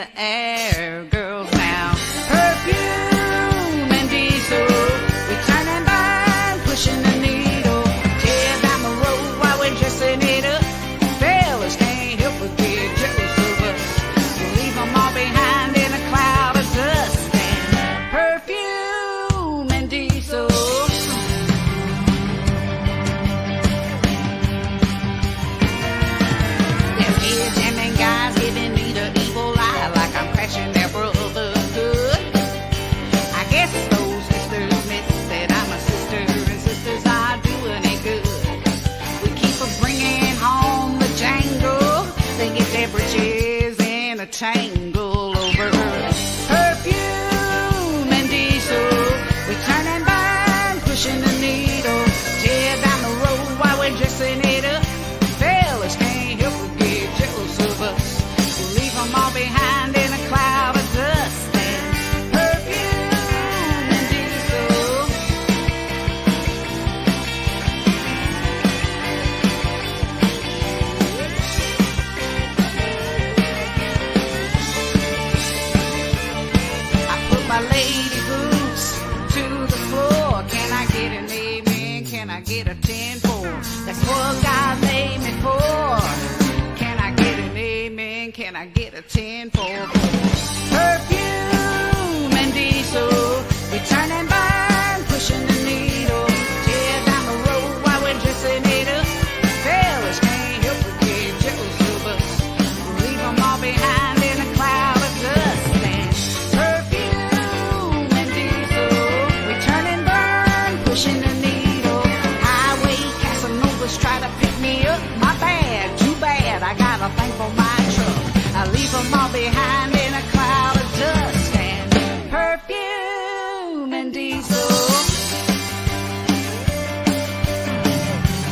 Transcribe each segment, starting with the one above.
the air, girls now. Perfume and diesel, we turn and burn, pushing the needle. Tear down the road while we're dressing it up. Fellas can't help but get jealous of us. We leave them all behind in a cloud of dust. And perfume and diesel. They're here jamming guys, giving me the evil eye like I'm crashing their brotherhood. I guess those sisters admit that I'm a sister and sisters are doing it good. We keep bringing home the jangle. They get their britches in a tangle over perfume and diesel. We turn and burn, pushing the needle. Tear down the road while we're dressing it up. Fellas can't help but get jealous of us. We leave them all behind in a cloud of dust. And perfume and diesel. I put my lady boots to the floor. Can I get an amen? Can I get a 10-4? That's what God made me for. Can I get an amen? Can I get a 10-4? Perfume and diesel, we turn and burn, pushing the needle. Tear down the road while we're dressing it up. Fellas can't help but get jealous of us. Leave them all behind in a cloud of dust. And perfume and diesel, we turn and burn, pushing the needle. Highway Casanovas try to pick me up. My bad, too bad, I got a thing for my truck. I leave them all behind in a cloud of dust. And perfume and diesel.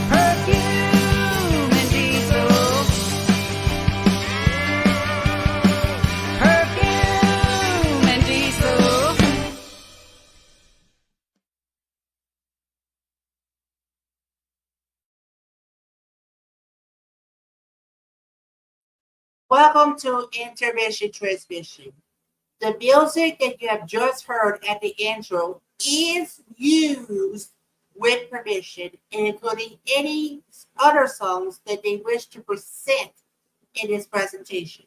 Perfume and diesel. Perfume and diesel. Welcome to Intermission Transmission. The music that you have just heard at the intro is used with permission, including any other songs that they wish to present in this presentation.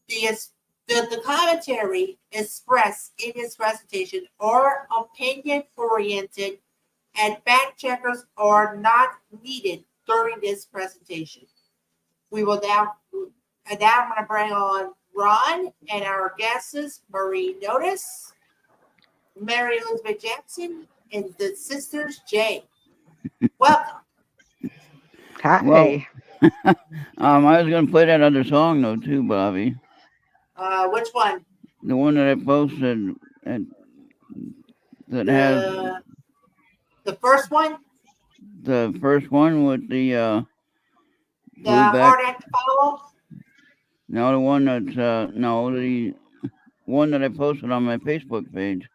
The commentary expressed in this presentation are opinion-oriented, and fact checkers are not needed during this presentation. We will now, and now I'm going to bring on Ron and our guests, Marie Notice, Mary Elizabeth Jackson, and the sisters Jay. Welcome. Hi. Well, I was going to play that other song, though, too, Bobby. Which one? The one that I posted that has The first one? the first one with the The blue back. Hard Act Follow? No, the one that's no, the one that I posted on my Facebook page.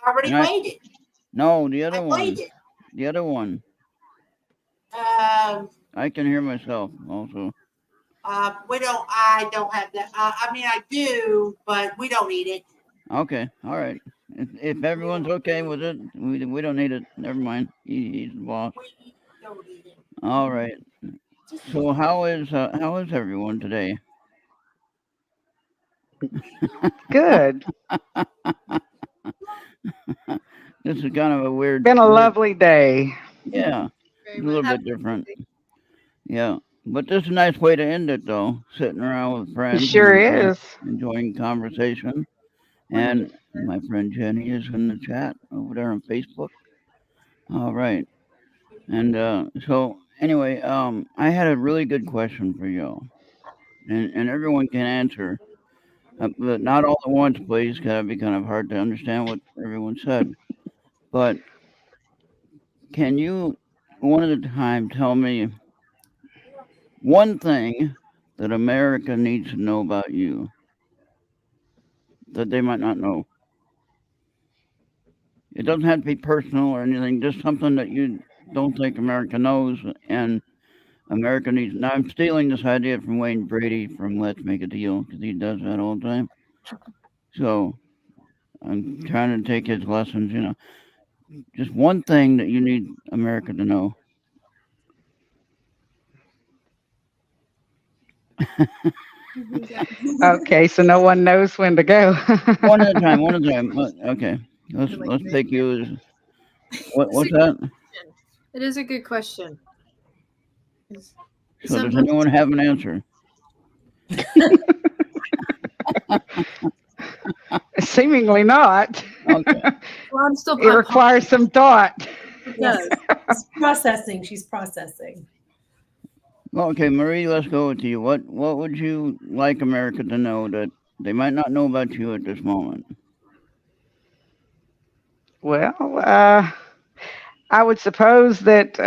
I already And I- played it. No, the other I one. played it. The other one. I can hear myself also. I don't have that. I mean, I do, but we don't need it. Okay, all right. If everyone's okay with it, we don't need it. Never mind. He's the boss. We don't need it. All right. So how is everyone today? Good. This is kind of a weird. Been a lovely day. Yeah, a little bit different. Yeah, but this is a nice way to end it, though. Sitting around with It friends. sure and is. enjoying conversation. And my friend Jenny is in the chat over there on Facebook. All right. And so anyway, I had a really good question for you, and everyone can answer, but not all at once, please, because it'd be kind of hard to understand what everyone said. But can you, one at a time, tell me one thing that America needs to know about you that they might not know? It doesn't have to be personal or anything, just something that you don't think America knows, and America needs. Now I'm stealing this idea from Wayne Brady from Let's Make a Deal because he does that all the time. So I'm trying to take his lessons. Just one thing that you need America to know. Okay, so no one knows when to go. One at a time. One at a time. Okay. Let's take you as what's that? It is a good question. So does anyone have an answer? Seemingly not. Okay. Well, I'm still. It requires some thought. It does. She's processing. She's processing. Well, okay, Marie, let's go with you. What would you like America to know that they might not know about you at this moment? Well, I would suppose that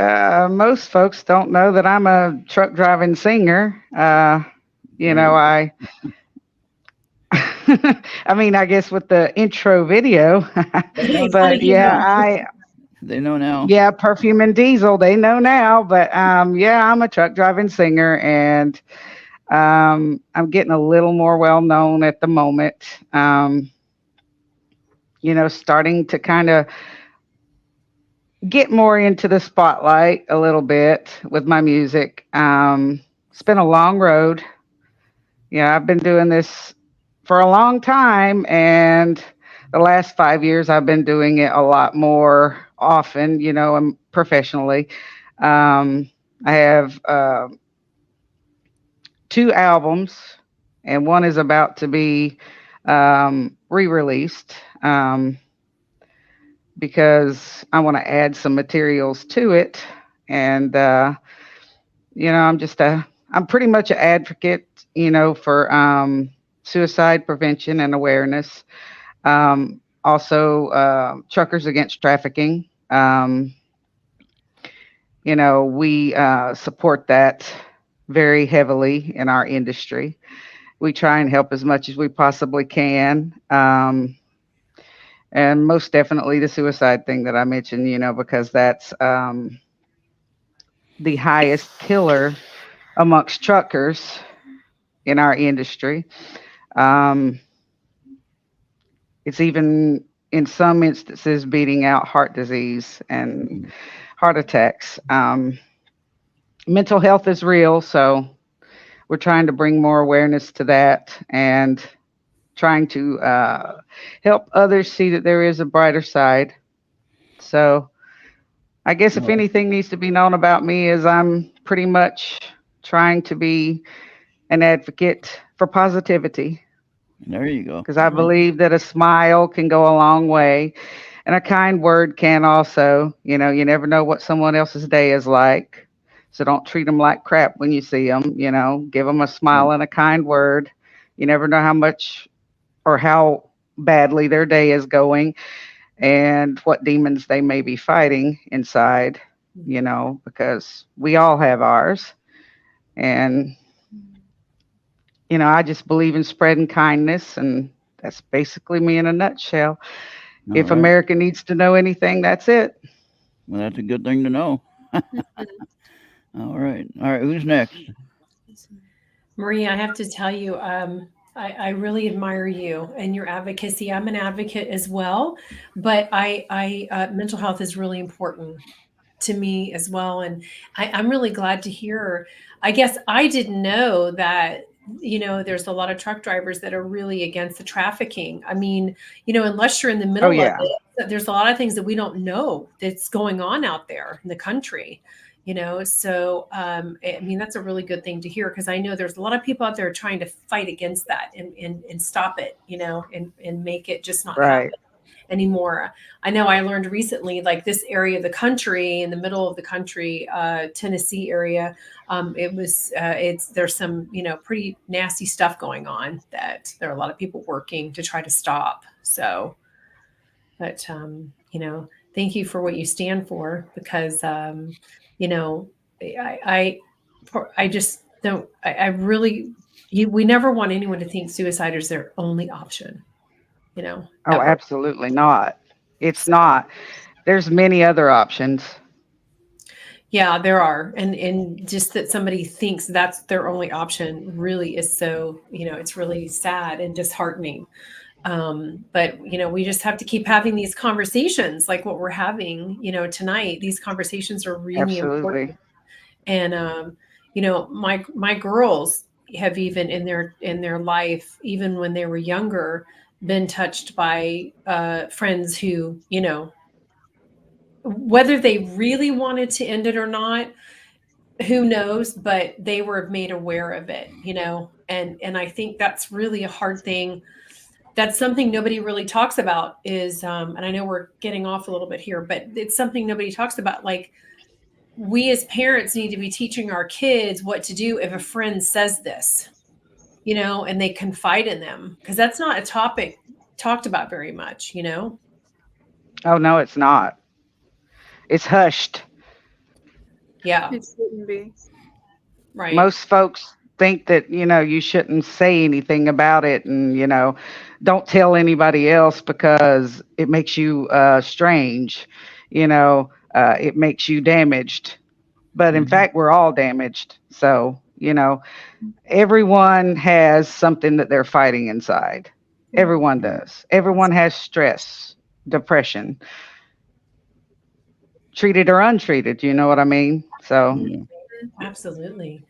most folks don't know that I'm a truck driving singer. You know, I mean, I guess with the intro video, but yeah, They know now. yeah, Perfume and Diesel, they know now, but yeah, I'm a truck driving singer, and I'm getting a little more well known at the moment. You know, starting to kind of get more into the spotlight a little bit with my music. It's been a long road. Yeah, I've been doing this for a long time, and the last 5 years I've been doing it a lot more often, you know, and professionally. I have 2 albums, and one is about to be re-released because I want to add some materials to it. And you know, I'm pretty much an advocate, you know, for suicide prevention and awareness. Also, Truckers Against Trafficking. You know, we support that very heavily in our industry. We try and help as much as we possibly can. And most definitely the suicide thing that I mentioned, you know, because that's the highest killer amongst truckers in our industry. It's even in some instances beating out heart disease and heart attacks. Mental health is real, so we're trying to bring more awareness to that and trying to help others see that there is a brighter side. So I guess if anything needs to be known about me is I'm pretty much trying to be an advocate for positivity. There you go. Because I believe that a smile can go a long way, and a kind word can also. You know, you never know what someone else's day is like, so don't treat them like crap when you see them. You know, give them a smile and a kind word. You never know how much or how badly their day is going and what demons they may be fighting inside, you know, because we all have ours. And, you know, I just believe in spreading kindness, and that's basically me in a nutshell. If right. America needs to know anything, that's it. Well, that's a good thing to know. All right. Who's next? Marie, I have to tell you, I really admire you and your advocacy. I'm an advocate as well, but mental health is really important to me as well. And I'm really glad to hear. I guess I didn't know that, you know, there's a lot of truck drivers that are really against the trafficking. I mean, you know, unless you're in the middle of it, there's a lot of things that we don't know that's going on out there in the country. You know, so I mean, that's a really good thing to hear, because I know there's a lot of people out there trying to fight against that and stop it, you know, and make it just not happen anymore. I know I learned recently, like this area of the country, in the middle of the country, Tennessee area, there's some, you know, pretty nasty stuff going on that there are a lot of people working to try to stop. So, but, you know, thank you for what you stand for, because, you know, I just don't, I really, we never want anyone to think suicide is their only option, you know? Oh, ever. absolutely not. It's not. There's many other options. Yeah, there are. And just that somebody thinks that's their only option really is so, it's really sad and disheartening. But we just have to keep having these conversations like what we're having, tonight. These conversations are really important. Absolutely. And my girls have even in their life, even when they were younger, been touched by friends who, whether they really wanted to end it or not, who knows, but they were made aware of it, and I think that's really a hard thing. That's something nobody really talks about is, and I know we're getting off a little bit here, but it's something nobody talks about. Like, we as parents need to be teaching our kids what to do if a friend says this, and they confide in them, because that's not a topic talked about very much. Oh no, it's not. It's hushed. Yeah, It shouldn't be. right. Most folks think that, you shouldn't say anything about it, and, don't tell anybody else because it makes you strange, it makes you damaged. But in Mhm. fact, we're all damaged. So, everyone has something that they're fighting inside. Everyone does. Everyone has stress, depression, treated or untreated. You know what I mean? So, Yeah. Absolutely.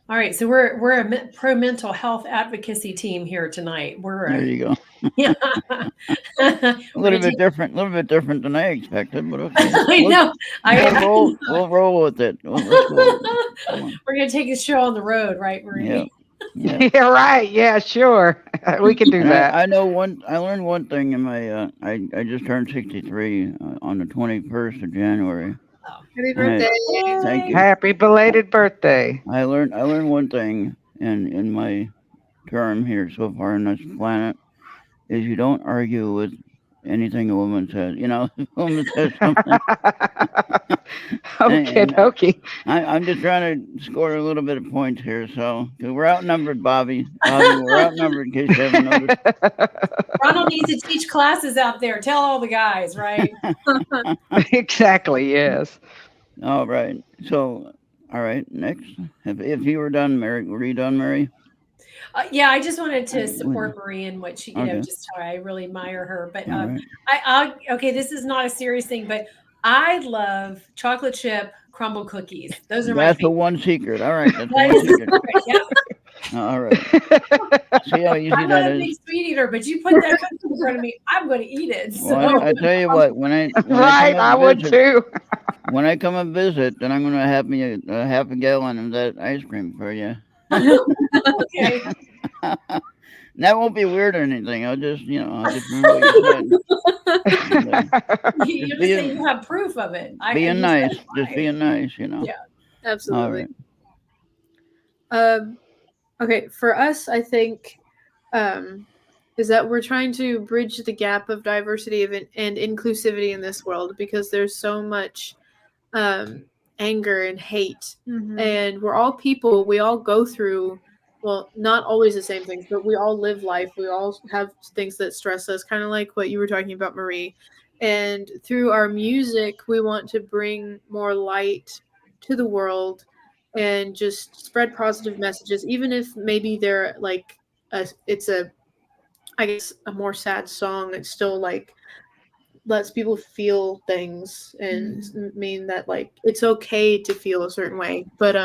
All right, so we're a pro mental health advocacy team here tonight. There you go. Yeah. A We're little gonna bit different, than I expected, but okay. I know. We'll roll with it. Let's go. Come on. We're gonna take this show on the road, right, Marie? Yeah. Yeah. yeah, right. Yeah, sure. We can do And that. I know I learned one thing in my I just turned 63 on the 21st of January. Happy And birthday. thank you. Happy belated birthday. I learned one thing in my term here so far on this planet is you don't argue with anything a woman says. If a woman says something, Okay, and okay. I'm just trying to score a little bit of points here. So, 'cause we're outnumbered, Bobby. Bobby, we're outnumbered. In case you haven't noticed. Ronald needs to teach classes out there. Tell all the guys, right? Exactly, yes. All right. So, all right. Next, if you were done, Mary, were you done, Mary? Yeah, I just wanted to Wait. support Marie and what she, Okay. just how I really admire her. But All right. okay, this is not a serious thing, but I love chocolate chip crumble cookies. Those are my That's the favorite. one secret. All right. That's the That one is secret. yeah. All right. See how easy I'm that not a is. big sweet eater, but you put that cookie in front of me, I'm going to eat it. So. Well, I tell you what, when I Right, come I and would visit, too. when I come and visit, then I'm gonna have me a half a gallon of that ice cream for you. Okay. That won't be weird or anything. I'll just remember what you said. You just say you have proof of it. Being nice, just fine. being nice, Yeah. All Absolutely. right. Okay, for us, I think is that we're trying to bridge the gap of diversity and inclusivity in this world, because there's so much anger and hate, and we're all people. We all go through, well, not always the same things, but we all live life. We all have things that stress us, kind of like what you were talking about, Marie. And through our music, we want to bring more light to the world and just spread positive messages, even if maybe they're like it's a, I guess, a more sad song. It still like lets people feel things and mean that like it's okay to feel a certain way. But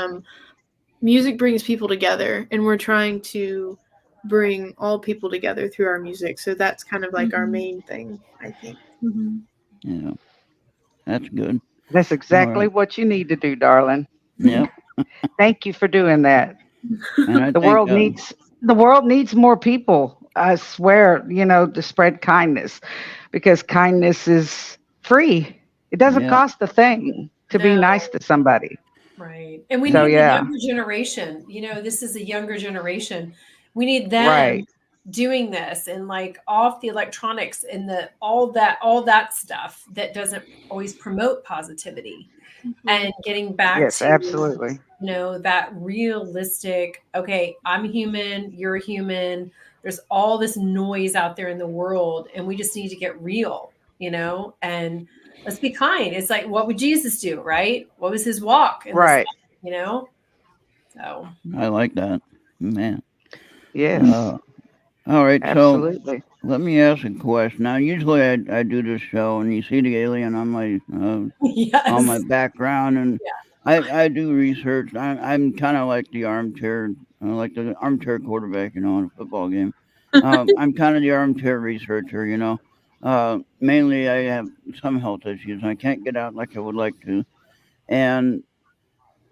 music brings people together, and we're trying to bring all people together through our music. So that's kind of like our main thing, I think. Yeah, that's good. That's exactly right. what you need to do, darling. Yep. Thank you for doing that. And I The think world needs more people. I swear, to spread kindness, because kindness is free. It doesn't Yeah. cost a thing to be No. nice to somebody. Right. And we So, need yeah. the younger generation. This is a younger generation. We need them Right. doing this and like off the electronics and all that stuff that doesn't always promote positivity, and getting back Yes, to absolutely. that realistic, okay, I'm human, you're human. There's all this noise out there in the world, and we just need to get real, and Let's be kind. It's like, what would Jesus do, right? What was his walk? In Right. you know? So. I like that. Man. Yes. All right. Absolutely. So let me ask a question. Now, usually I do this show and you see the alien on my Yes. on my background, and Yeah. I do research. I'm kind of like the armchair quarterback, in a football game. I'm kind of the armchair researcher, Mainly, I have some health issues. I can't get out like I would like to, and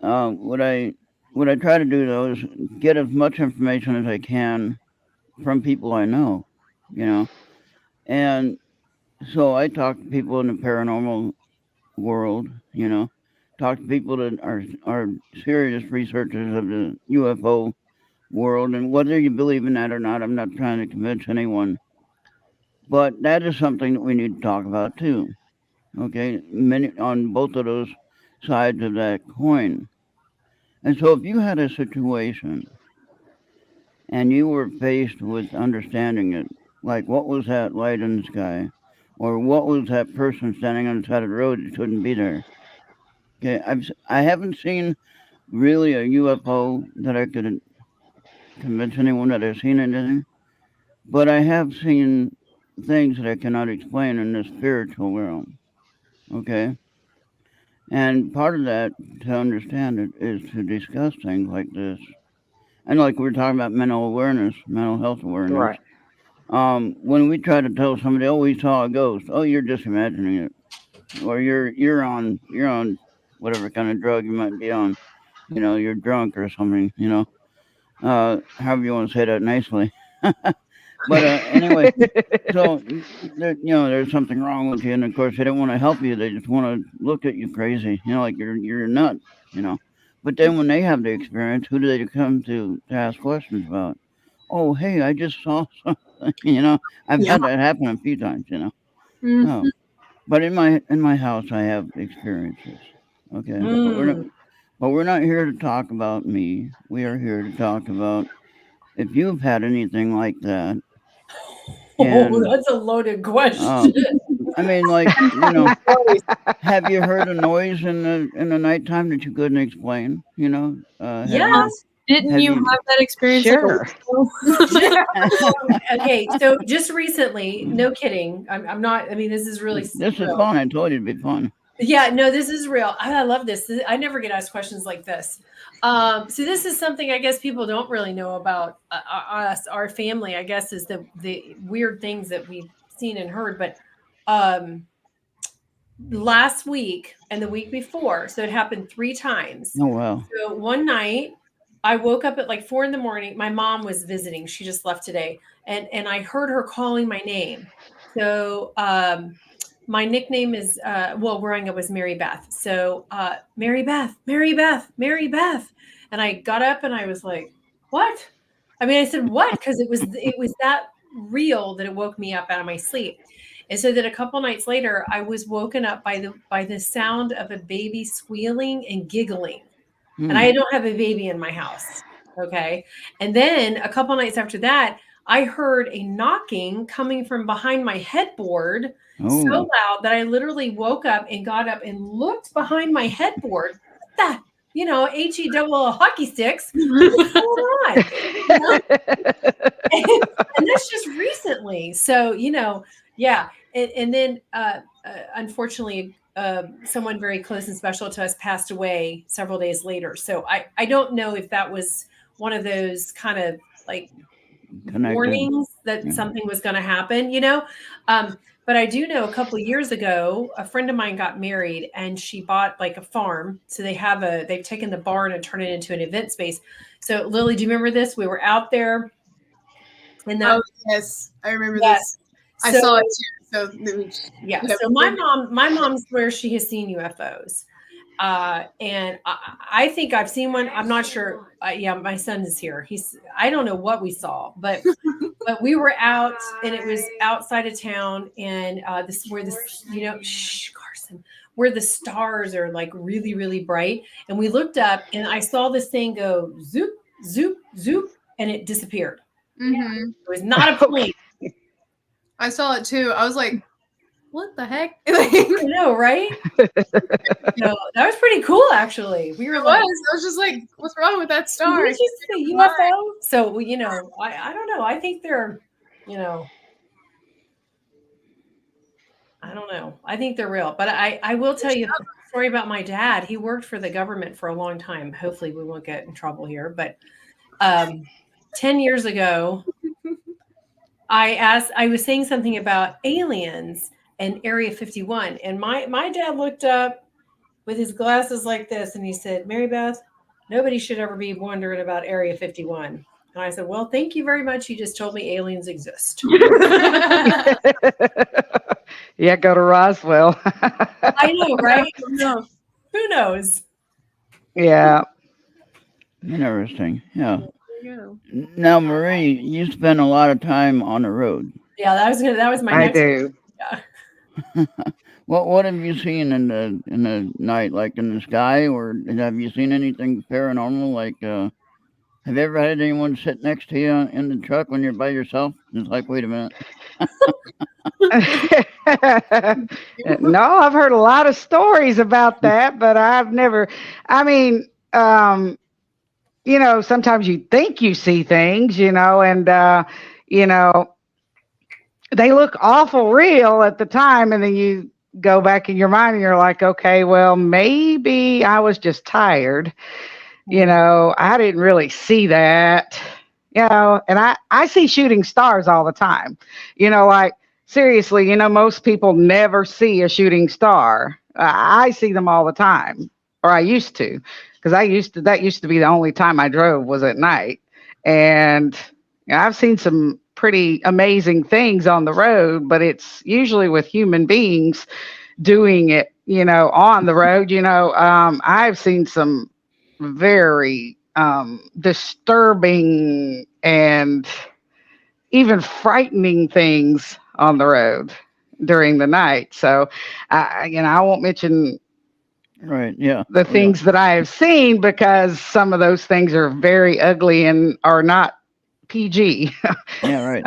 what I try to do though is get as much information as I can from people I know, and so I talk to people in the paranormal world, talk to people that are serious researchers of the UFO world, and whether you believe in that or not, I'm not trying to convince anyone, but that is something that we need to talk about too. Okay, many on both of those sides of that coin. And so, if you had a situation and you were faced with understanding it, like what was that light in the sky, or what was that person standing on the side of the road that shouldn't be there? Okay, I haven't seen really a UFO that I could convince anyone that I've seen anything, but I have seen things that I cannot explain in the spiritual realm. Okay, and part of that to understand it is to discuss things like this, and like we're talking about mental health awareness. Right. When we try to tell somebody, "Oh, we saw a ghost," "Oh, you're just imagining it," or you're on whatever kind of drug you might be on, you're drunk or something, however you want to say that nicely. But anyway, so there's something wrong with you, and of course they don't want to help you. They just want to look at you crazy, like you're a nut, But then when they have the experience, who do they come to ask questions about? Oh, hey, I just saw something. I've had that happen a few times, Mhm. Oh, but in my house, I have experiences. Okay, but we're not here to talk about me. We are here to talk about if you've had anything like that. Oh, that's a loaded question. I mean, like, have you heard a noise in the nighttime that you couldn't explain? Yes. Didn't have you you- have that experience? Sure. Okay, so just recently, no kidding. I'm not. I mean, this is really. This is real. fun. I told you it'd be fun. Yeah, no, this is real. I love this. I never get asked questions like this. So this is something I guess people don't really know about us, our family. I guess is the weird things that we've seen and heard. But last week and the week before, so it happened 3 times. Oh wow. So one night, I woke up at like 4 a.m. My mom was visiting. She just left today, and I heard her calling my name. So my nickname is growing up was Mary Beth. So Mary Beth, Mary Beth, Mary Beth, and I got up and I was like, "What?" I mean, I said, "What?" Because it was that real that it woke me up out of my sleep. And so then a couple nights later, I was woken up by the sound of a baby squealing and giggling. And I don't have a baby in my house. Okay. And then a couple nights after that, I heard a knocking coming from behind my headboard so loud that I literally woke up and got up and looked behind my headboard. What the, HE double hockey sticks. What's going on? And that's just recently. So, yeah. And then unfortunately, someone very close and special to us passed away several days later. So I don't know if that was one of those kind of like warnings that something was going to happen, but I do know a couple of years ago, a friend of mine got married and she bought like a farm. So they've taken the barn and turned it into an event space. So Lily, do you remember this? We were out there. Oh yes, I remember this. I saw it too. So yeah. So my mom swears she has seen UFOs. And I think I've seen one. I'm not sure. Yeah, my son is here. I don't know what we saw, but we were out and it was outside of town and Carson, where the stars are like really, really bright. And we looked up and I saw this thing go zoop, zoop, zoop, and it disappeared. Mm-hmm. It was not a plane. I saw it too. I was like, what the heck? I know, right? That was pretty cool, actually. We were like, I was just like, what's wrong with that star? did you see a UFO? So, I don't know. I think they're, I don't know. I think they're real. But I will tell you a story about my dad. He worked for the government for a long time. Hopefully we won't get in trouble here. But 10 years ago, I was saying something about aliens and Area 51. And my dad looked up with his glasses like this, and he said, Mary Beth, nobody should ever be wondering about Area 51. And I said, well, thank you very much. You just told me aliens exist. Yeah, go to Roswell. I know, right? Who knows? Yeah. Interesting. Yeah. Yeah. Now, Marie, you spend a lot of time on the road. Yeah, that was my I next. do. Yeah. What have you seen in the night, like in the sky, or have you seen anything paranormal? Like, have you ever had anyone sit next to you in the truck when you're by yourself? It's like, wait a minute. No, I've heard a lot of stories about that, but I've never. I mean, sometimes you think you see things, and they look awful real at the time, and then you go back in your mind and you're like, okay, well, maybe I was just tired. I didn't really see that, and I see shooting stars all the time, like seriously, most people never see a shooting star. I see them all the time, or I used to, because that used to be the only time I drove was at night. And I've seen some pretty amazing things on the road, but it's usually with human beings doing it, on the road. I've seen some very disturbing and even frightening things on the road during the night. So, I won't mention Right. Yeah. the things that I have seen, because some of those things are very ugly and are not PG. Yeah. Right.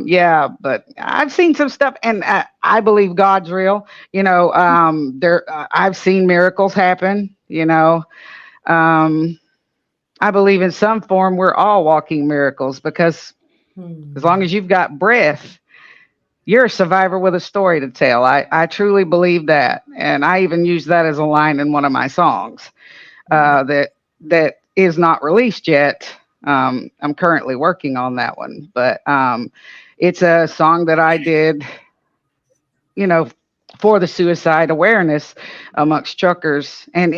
Yeah, but I've seen some stuff, and I believe God's real. I've seen miracles happen. I believe in some form we're all walking miracles, because as long as you've got breath, you're a survivor with a story to tell. I truly believe that, and I even use that as a line in one of my songs that is not released yet. I'm currently working on that one, but it's a song that I did, for the suicide awareness amongst truckers, and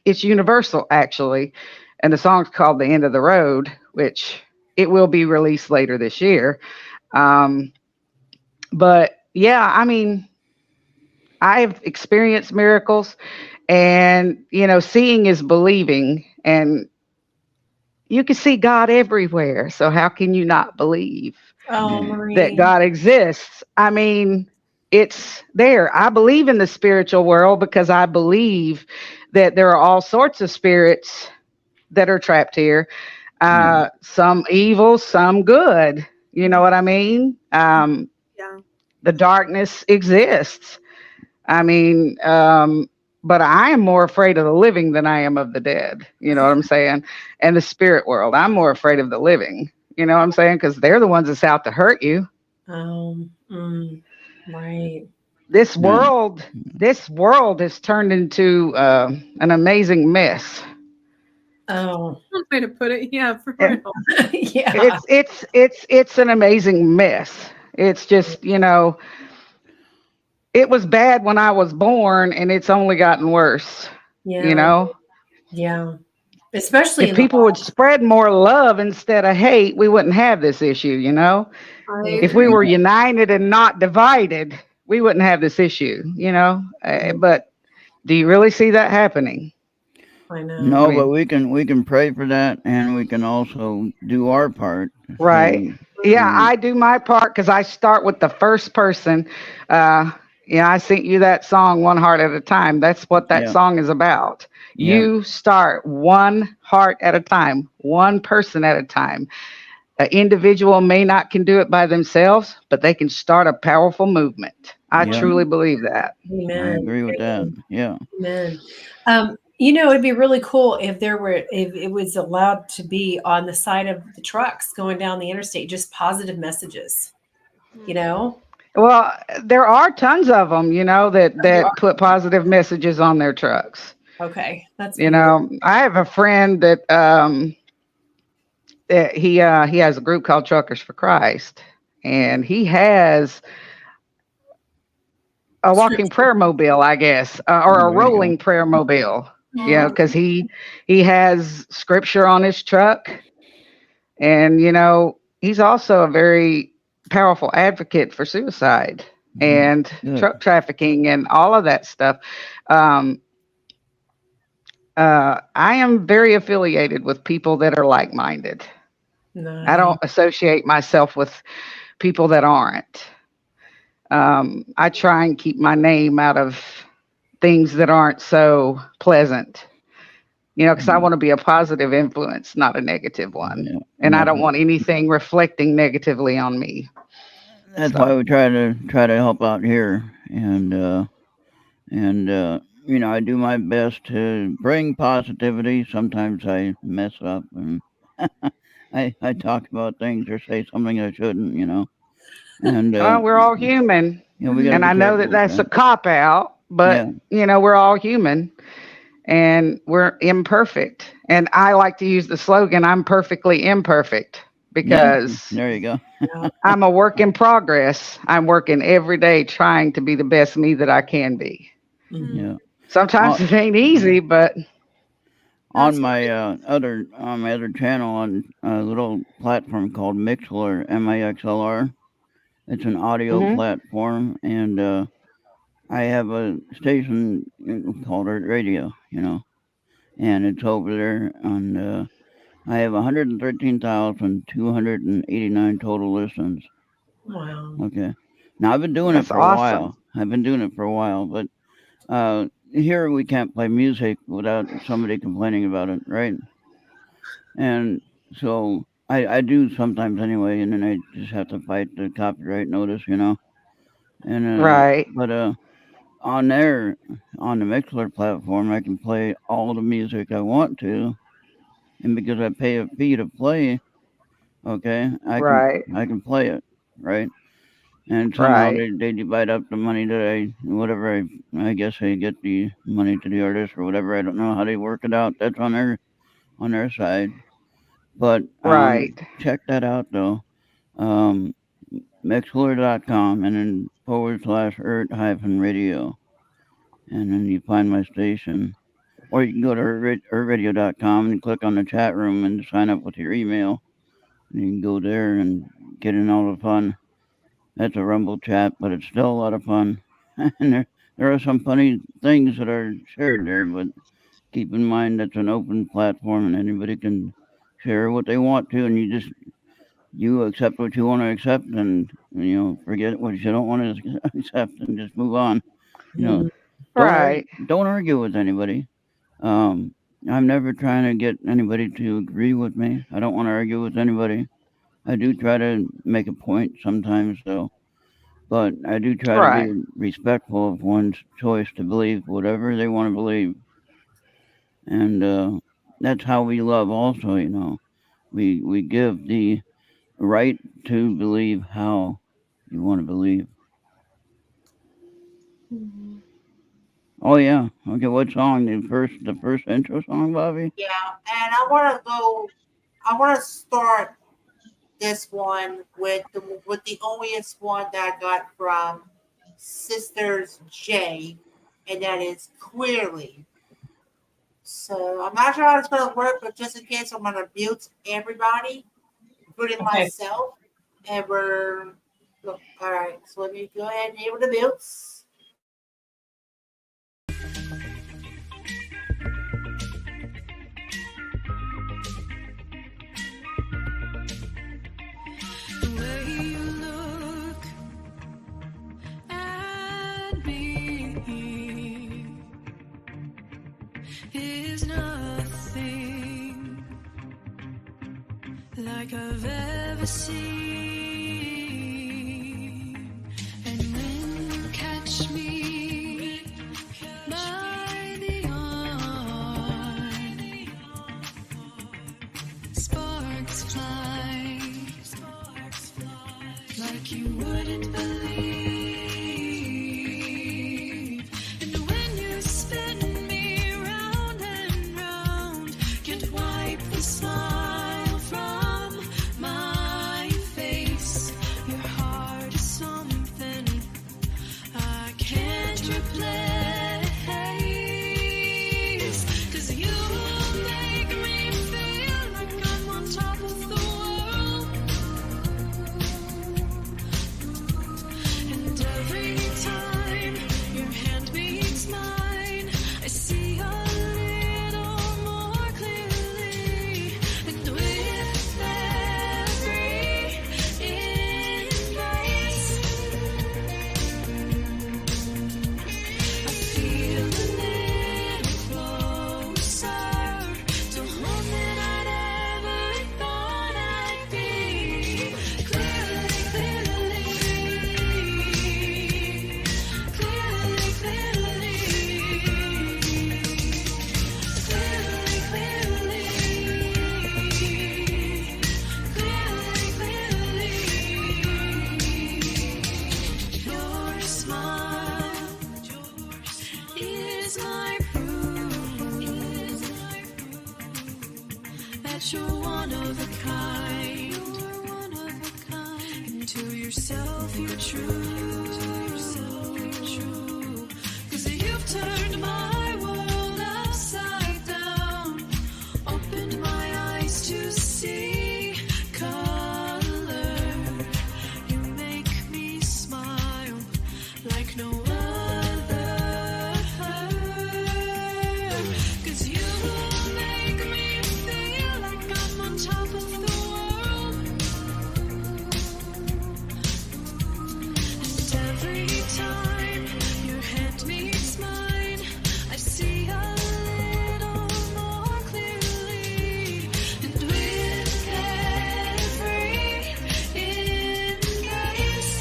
it's universal, actually. And the song's called "The End of the Road," which it will be released later this year. But yeah, I mean, I've experienced miracles, and seeing is believing, and you can see God everywhere. So how can you not believe Marie, that God exists? I mean, it's there. I believe in the spiritual world because I believe that there are all sorts of spirits that are trapped here. Some evil, some good. You know what I mean? Yeah. The darkness exists. I mean, but I am more afraid of the living than I am of the dead. You know what I'm saying? And the spirit world, I'm more afraid of the living. You know what I'm saying? Because they're the ones that's out to hurt you. Right. This world has turned into an amazing mess. One way to put it. Yeah, for real. Yeah. It's an amazing mess. It's just, it was bad when I was born, and it's only gotten worse. Yeah. Yeah. Especially if people would spread more love instead of hate, we wouldn't have this issue. If we were united and not divided, we wouldn't have this issue. But do you really see that happening? I know. No, but we can pray for that, and we can also do our part. Right. Yeah, I do my part, because I start with the first person. I sent you that song, One Heart at a Time. That's what that song is about. You start one heart at a time, one person at a time. An individual may not can do it by themselves, but they can start a powerful movement. I Yeah. truly believe that. I Amen. agree with that. Yeah. Amen. It'd be really cool if it was allowed to be on the side of the trucks going down the interstate, just positive messages. Well, there are tons of them, that put positive messages on their trucks. Okay, that's beautiful. I have a friend that he has a group called Truckers for Christ, and he has a walking prayer mobile, I guess, or a There you go. rolling prayer mobile. Because he has scripture on his truck, and he's also a very powerful advocate for suicide and Good. truck trafficking and all of that stuff. I am very affiliated with people that are like-minded. Nice. I don't associate myself with people that aren't. I try and keep my name out of things that aren't so pleasant, because I want to be a positive influence, not a negative one. Yeah. And I don't want anything reflecting negatively on me. That's why we try to help out here, and I do my best to bring positivity. Sometimes I mess up and I talk about things or say something I shouldn't, and We're all human. we gotta And be I know careful that with that's a that. cop-out, but, Yeah. we're all human and we're imperfect. And I like to use the slogan, I'm perfectly imperfect, because There you go. I'm a work in progress. I'm working every day trying to be the best me that I can be. Yeah. Sometimes it ain't easy, but On my other channel, on a little platform called Mixlr, Mixlr. It's an audio platform, and I have a station called Errt Radio, and it's over there on. I have 113,289 total listens. Wow. Okay. Now I've been doing that's it for awesome. a while, but here we can't play music without somebody complaining about it, right? And so I do sometimes anyway, and then I just have to fight the copyright notice, And Right. but on there, on the Mixlr platform, I can play all the music I want to, and because I pay a fee to play, okay, I can play it, right? And somehow Right. they divide up the money that I guess I get the money to the artist or whatever. I don't know how they work it out. That's on their side. But Right. check that out though. Mixlr.com and then /Errt-radio. And then you find my station. Or you can go to ertradio.com and click on the chat room and sign up with your email. And you can go there and get in all the fun. That's a Rumble chat, but it's still a lot of fun. And there are some funny things that are shared there, but keep in mind that's an open platform and anybody can share what they want to, and you accept what you want to accept, and forget what you don't want to accept, and just move on. Right. Don't argue with anybody. I'm never trying to get anybody to agree with me. I don't want to argue with anybody. I do try to make a point sometimes, though, but I do try to be respectful of one's choice to believe whatever they want to believe, and that's how we love. Also, we give the right to believe how you want to believe. Oh yeah. Okay, what song? The first intro song, Bobby? Yeah, and I want to start this one with the onlyest one that I got from Sisters J, and that is Clearly. So I'm not sure how it's going to work, but just in case, I'm going to mute everybody, including myself, and all right. So let me go ahead and enable the mutes. The way you look at me is nothing like I've ever seen. And when you catch me by the arm, sparks fly like you wouldn't believe. And when you spin me round and round, can't wipe the smile from my face. Your heart is something I can't replace. 'Cause you make me feel like I'm on top of the world. And every time your hand meets mine, I see a little more clearly. And with every embrace, I feel a little closer to home than I'd ever thought I'd be. Clearly, clearly, clearly, clearly, clearly, clearly, your smile is my proof that you're one of a kind. And to yourself you're true. 'Cause you've turned my world upside down, opened my eyes to see color. You make me smile like no other. 'Cause you make me feel like I'm on top of the world. And every time your hand meets mine, I see a little more clearly. And with every embrace,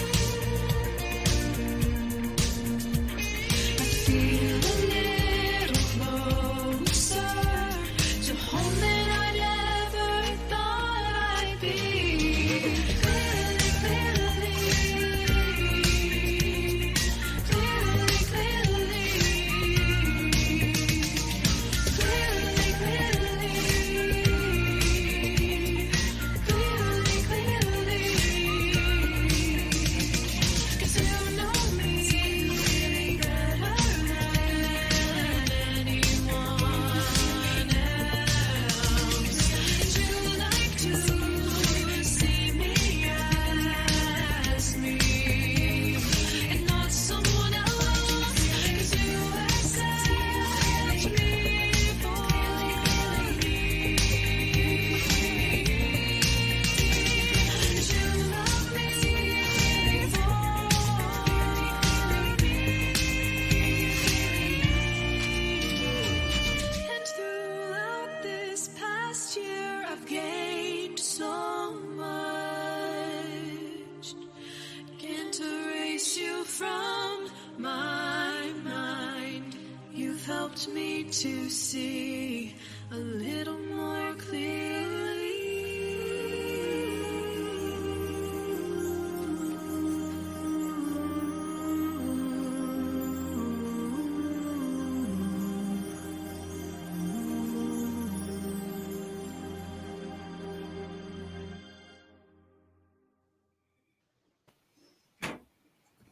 I feel a little closer to home than I'd ever thought I'd be. Clearly, clearly, clearly, clearly, clearly, clearly, clearly. 'Cause you know me better than anyone else. And you like to see me as me and not someone else. 'Cause you accept me for me. 'Cause you love me for me. And throughout this past year, I've gained so much. Can't erase you from my mind. You've helped me to see a little more clearly.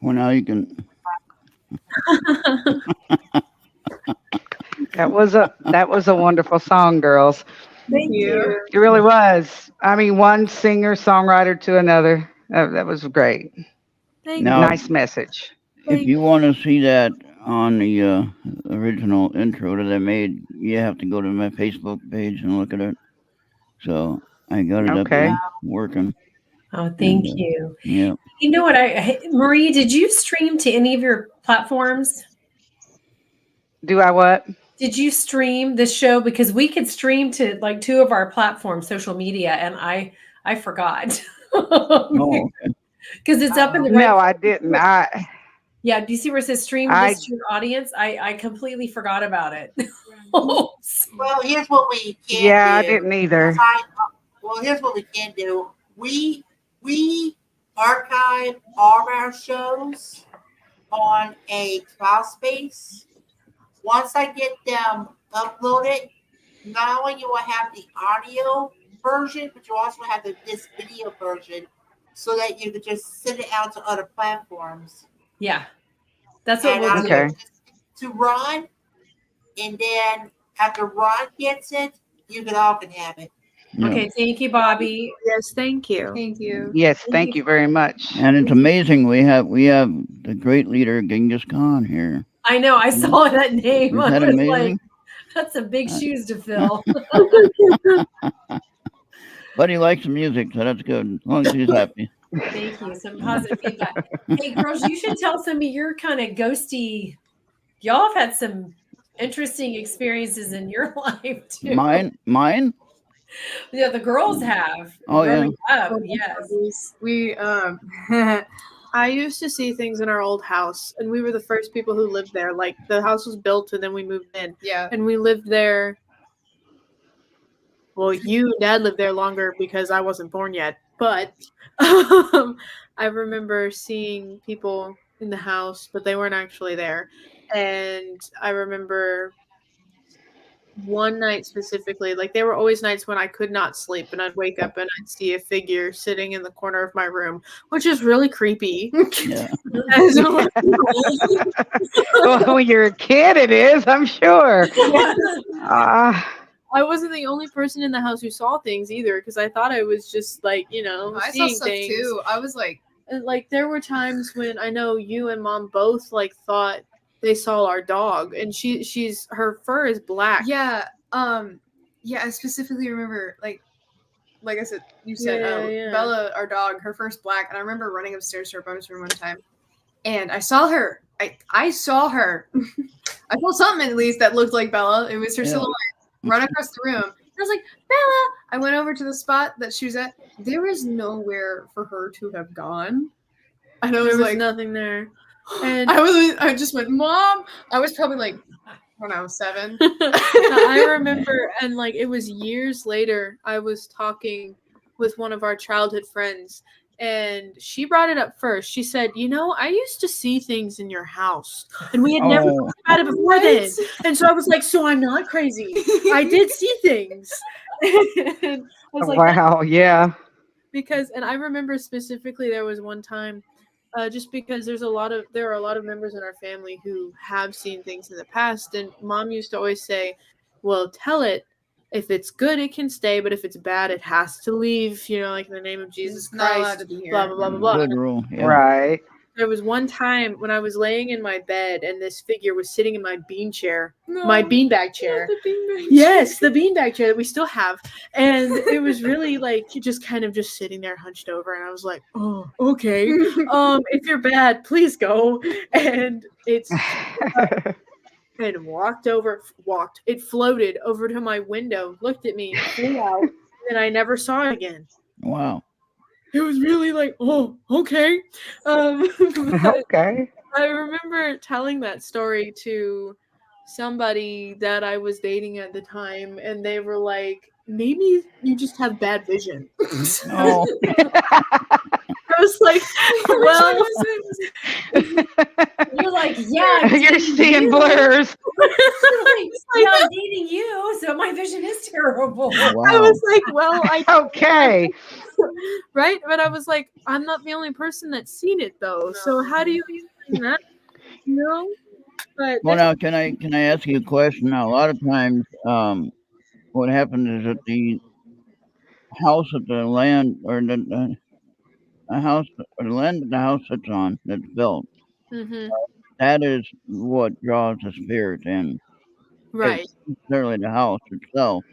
Well, now you can. That was a wonderful song, girls. Thank you. It really was. I mean, one singer songwriter to another. That was great. Thank Now, Nice message. if you want to see that on the original intro that I made, you have to go to my Facebook page and look at it. So I got it up Okay. there working. Oh, thank And, you. Yeah. You know what? Marie, did you stream to any of your platforms? Do I what? Did you stream the show? Because we could stream to like 2 of our platforms, social media, and I forgot. Oh, okay. Because it's up in the No, right. I didn't. Yeah, do you see where it says stream I this to your audience? I completely forgot about it. Well, here's what we can yeah, I do. didn't either. Well, here's what we can do. We archive all of our shows on a cloud space. Once I get them uploaded, not only you will have the audio version, but you also have this video version, so that you can just send it out to other platforms. Yeah, that's what And we'll I'll do. Okay. give it to Ron, and then after Ron gets it, you all can have it. Yeah. Okay, thank you, Bobby. Yes, thank you. Thank you. Yes, thank you very much. And it's amazing we have the great leader Genghis Khan here. I know, I saw that name. Isn't that I was like, amazing? that's some big shoes to fill. But he likes the music, so that's good. As long as he's happy. Thank you. Some positive feedback. Hey, girls, you should tell some of your kind of ghosty. Y'all have had some interesting experiences in your life too. Mine? Yeah, the girls have. Oh, yeah. Growing up, yes. We I used to see things in our old house, and we were the first people who lived there. Like, the house was built and then we moved in, Yeah. and we lived there. Well, you and Dad lived there longer because I wasn't born yet, but I remember seeing people in the house, but they weren't actually there. And I remember one night specifically, like, there were always nights when I could not sleep, and I'd wake up and I'd see a figure sitting in the corner of my room, which is really creepy. Yeah. As a- Well, when you're a kid, it is, I'm sure. I wasn't the only person in the house who saw things either, because I thought I was just like, I saw seeing stuff things. too. I was like, And, like, there were times when I know you and Mom both like thought they saw our dog, and she's her fur is black. yeah, I specifically remember like I said, you said Yeah. Bella, our dog, her first black, and I remember running upstairs to her bonus room one time, and I saw her. I saw her. I saw something at least that looked like Bella. It was her Yeah. silhouette run across the room. I was like, Bella. I went over to the spot that she was at. There was nowhere for her to have gone. And I There was was like, nothing there. And I just went, Mom. I was probably like, I don't know, 7. I remember, and like, it was years later, I was talking with one of our childhood friends, and she brought it up first. She said, I used to see things in your house, and we had never Oh. talked about it before then. And so I was like, so I'm not crazy. I did see things. And I was like, Wow, yeah. because, and I remember specifically there was one time, just because there are a lot of members in our family who have seen things in the past, and Mom used to always say, well, tell it. If it's good, it can stay, but if it's bad, it has to leave, like in the name of Jesus It's not allowed Christ, to be here. blah, blah, blah, blah, blah. Good rule. Yeah. Right. There was one time when I was laying in my bed and this figure was sitting in my my beanbag chair. Yes, the beanbag chair that we still have. And it was really like just kind of just sitting there hunched over, and I was like, oh, okay. If you're bad, please go. And it's and it floated over to my window, looked at me, flew out, and I never saw it again. Wow. It was really like, oh, okay. But Okay. I remember telling that story to somebody that I was dating at the time, and they were like, maybe you just have bad vision. Oh. I was like, well, You're like, yeah, I'm You're dating seeing you. blurs. Yeah, I'm dating you, so my vision is terrible. I Wow. was like, well, Okay. right? But I was like, I'm not the only person that's seen it though. So how do you explain that? But Well, now can I ask you a question? Now, a lot of times, what happens is that the house that the land or the house or the land that the house sits on that's built, Mhm. that is what draws the spirit in. Right. It's necessarily the house itself.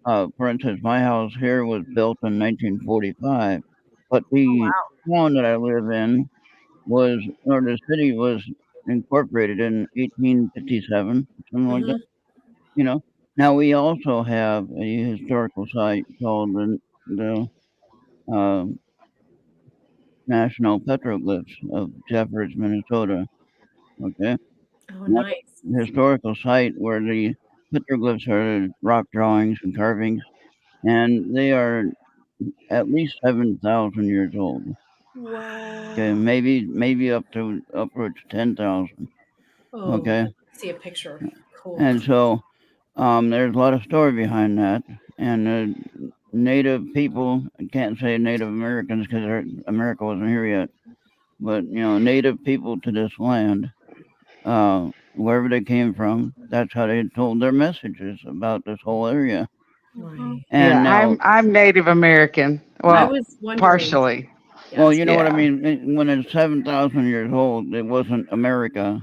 For instance, my house here was built in 1945, but the town that I live in the city was incorporated in 1857, something like that. Mhm. You know. Now we also have a historical site called the uh, National Petroglyphs of Jeffords, Minnesota. Okay, Oh, and that's nice. a historical site where the petroglyphs are rock drawings and carvings, and they are at least 7,000 years old. Okay, Wow. maybe up to upwards 10,000. Oh, Okay, let me see a picture. Cool. and so there's a lot of story behind that, and Native people. I can't say Native Americans because America wasn't here yet, but Native people to this land, wherever they came from, that's how they told their messages about this whole area. Right. Yeah, And now, I'm Native American. I Well, was wondering. partially. well, Yes. you know what I Yeah. mean. When it's 7,000 years old, it wasn't America.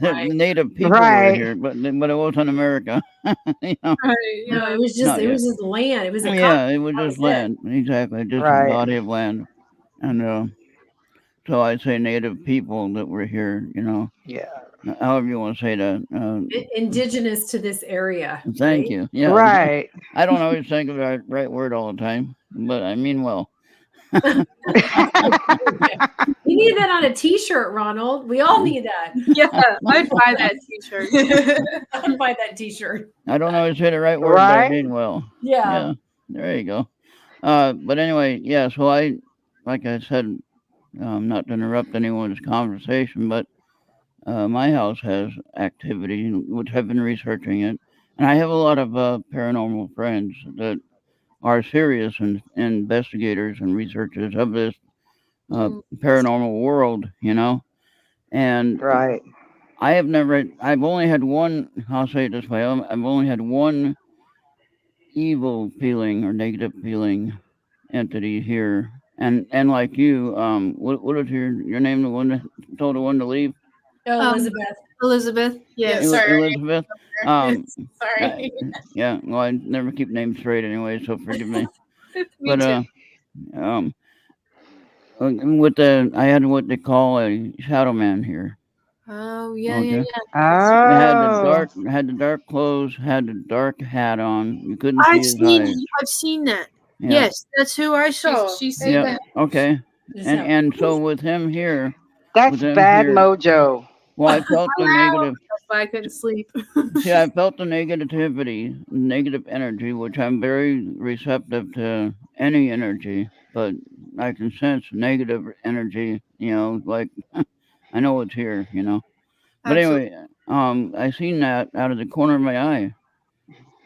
Right. Native people were Right. here, but it wasn't America. you know, Right. No, Yeah. not it yet. was just land. It was a continent. Yeah, it was That just was it. land, exactly, just a Right. body of land, and so I'd say Native people that were here. Yeah. However you want to say that. Indigenous to this area, Thank right? you. Yeah, Right. I don't always think of the right word all the time, but I mean well. We need that on a T-shirt, Ronald. We all need that. Yeah. I'd buy that T-shirt. I'd buy that T-shirt. I don't always say the right word, but I Right. mean well. Yeah. Yeah, there you go. But anyway, yeah. So like I said, not to interrupt anyone's conversation, but my house has activity, which I've been researching it, and I have a lot of paranormal friends that are serious investigators and researchers of this Mm. paranormal world, and Right. I've only had one, I'll say it this way, I've only had one evil feeling or negative feeling entity here. And like you, what is your name? The one that told the one to leave, Oh, Um, Elizabeth. Elizabeth. Yeah, Yes. sorry. Elizabeth. Um, Sorry. yeah. Well, I never keep names straight anyway, so forgive me. Me But too. um, I had what they call a shadow man here. Oh yeah, Okay. yeah, yeah. Oh. Had the dark clothes, had the dark hat on. You couldn't see I've his seen eyes. I've seen that. Yeah. Yes, that's who I saw. She said Yeah. that. Okay. Just And have- and so with him here, That's bad mojo. well, I felt the negative. That's why I couldn't sleep. See, I felt the negativity, negative energy, which I'm very receptive to any energy, but I can sense negative energy. Like I know it's here. But Absolutely. anyway, I seen that out of the corner of my eye,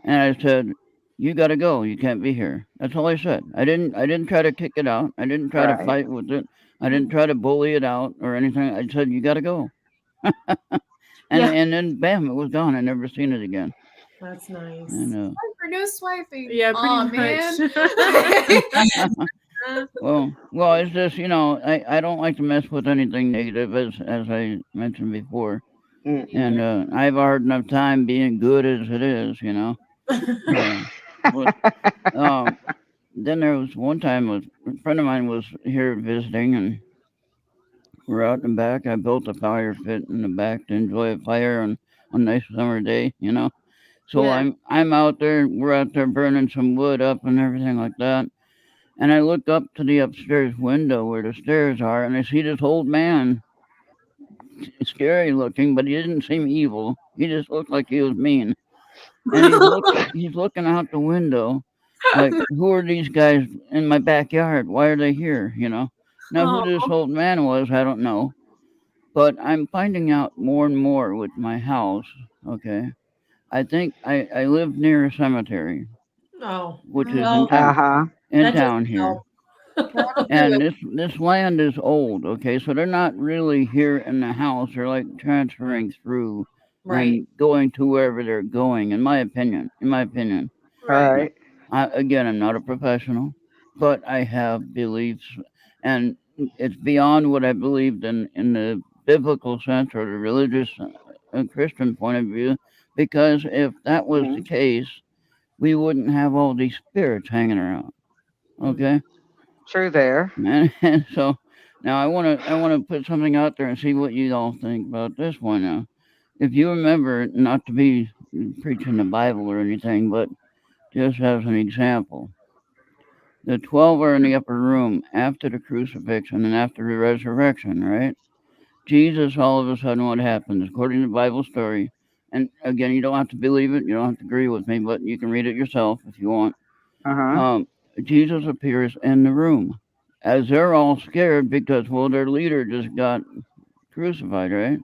and I said, "You got to go. You can't be here." That's all I said. I didn't try to kick it out. I didn't try to Right. fight with it. I didn't try to bully it out or anything. I said, "You got to go." And Yeah. and then bam, it was gone. I never seen it again. That's nice. And Time for no swiping. Yeah, pretty Aw, much. man. well, it's just I don't like to mess with anything negative as I mentioned before, and I've a hard enough time being good as it is. But, then there was one time a friend of mine was here visiting, and we're out in the back. I built a fire pit in the back to enjoy a fire on a nice summer day. So Yeah. I'm out there. We're out there burning some wood up and everything like that. And I look up to the upstairs window where the stairs are, and I see this old man, scary looking, but he didn't seem evil. He just looked like he was mean. And he's looking out the window, like, who are these guys in my backyard? Why are they here? Now who this old man was, I don't know. But I'm finding out more and more with my house. Okay, I think I live near a cemetery, Oh, which is well, Uh-huh. in that town doesn't here. help. And this land is old, okay? So they're not really here in the house. They're like transferring through Right. and going to wherever they're going, in my opinion. Right. Right. Again, I'm not a professional, but I have beliefs, and it's beyond what I believed in the biblical sense or the religious Christian point of view, because if that was the case, we wouldn't have all these spirits hanging around, okay? True there. And so Now I wanna put something out there and see what you all think about this one now. If you remember, not to be preaching the Bible or anything, but just as an example, the 12 are in the upper room after the crucifixion and after the resurrection, right? Jesus, all of a sudden, what happens? According to the Bible story, and again, you don't have to believe it, you don't have to agree with me, but you can read it yourself if you want. Uh-huh. Jesus appears in the room as they're all scared because, well, their leader just got crucified, right?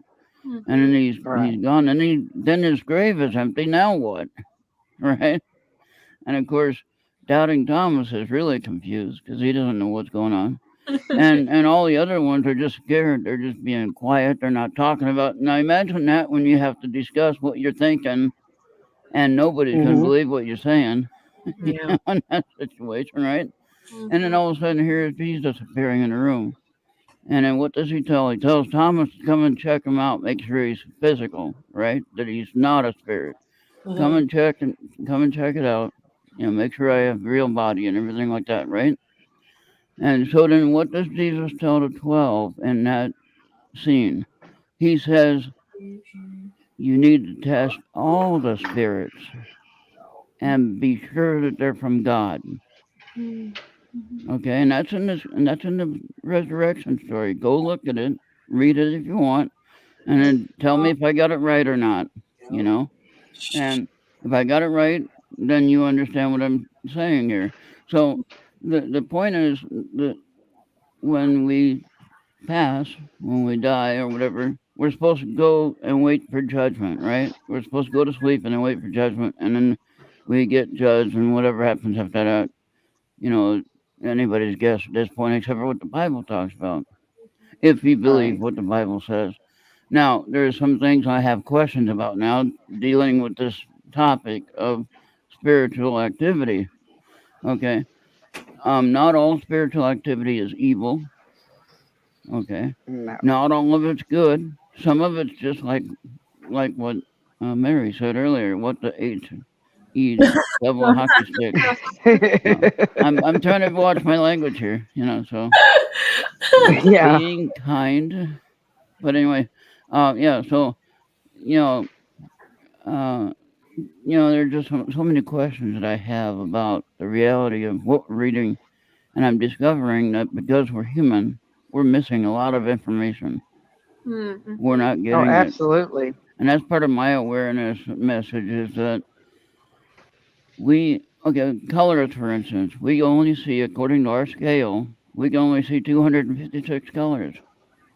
And then he's Right. gone, and then his grave is empty. Now what, right? And of course, doubting Thomas is really confused because he doesn't know what's going on. And all the other ones are just scared. They're just being quiet. They're not talking about. Now imagine that when you have to discuss what you're thinking, and nobody's going to Mm-hmm. believe what you're saying. Yeah. In that situation, right? And then Mhm. all of a sudden, here's Jesus appearing in the room. And then what does he tell? He tells Thomas to come and check him out, make sure he's physical, right? That he's not a spirit. Come Uh-huh. and check and come and check it out. Make sure I have real body and everything like that, right? And so then, what does Jesus tell the 12 in that scene? He says, you need to test all the spirits and be sure that they're from God. Mhm. Okay, and that's in the resurrection story. Go look at it, read it if you want, and then tell me if I got it right or not. You know, and if I got it right, then you understand what I'm saying here. So the point is that when we pass, when we die or whatever, we're supposed to go and wait for judgment, right? We're supposed to go to sleep and then wait for judgment, and then we get judged, and whatever happens after that, you know, anybody's guess at this point, except for what the Bible talks about, if you believe Right. what the Bible says. Now, there's some things I have questions about now, dealing with this topic of spiritual activity. Okay, not all spiritual activity is evil. Okay, No. not all of it's good. Some of it's just like what Mary said earlier. What the H double hockey stick. No, I'm trying to watch my language here. So Yeah. being kind. But anyway, yeah. So you know, uh, there's just so many questions that I have about the reality of what we're reading, and I'm discovering that because we're human, we're missing a lot of information. We're Mhm. not Oh, getting it. absolutely. And that's part of my awareness message is that okay, colors, for instance, we only see, according to our scale, we can only see 256 colors.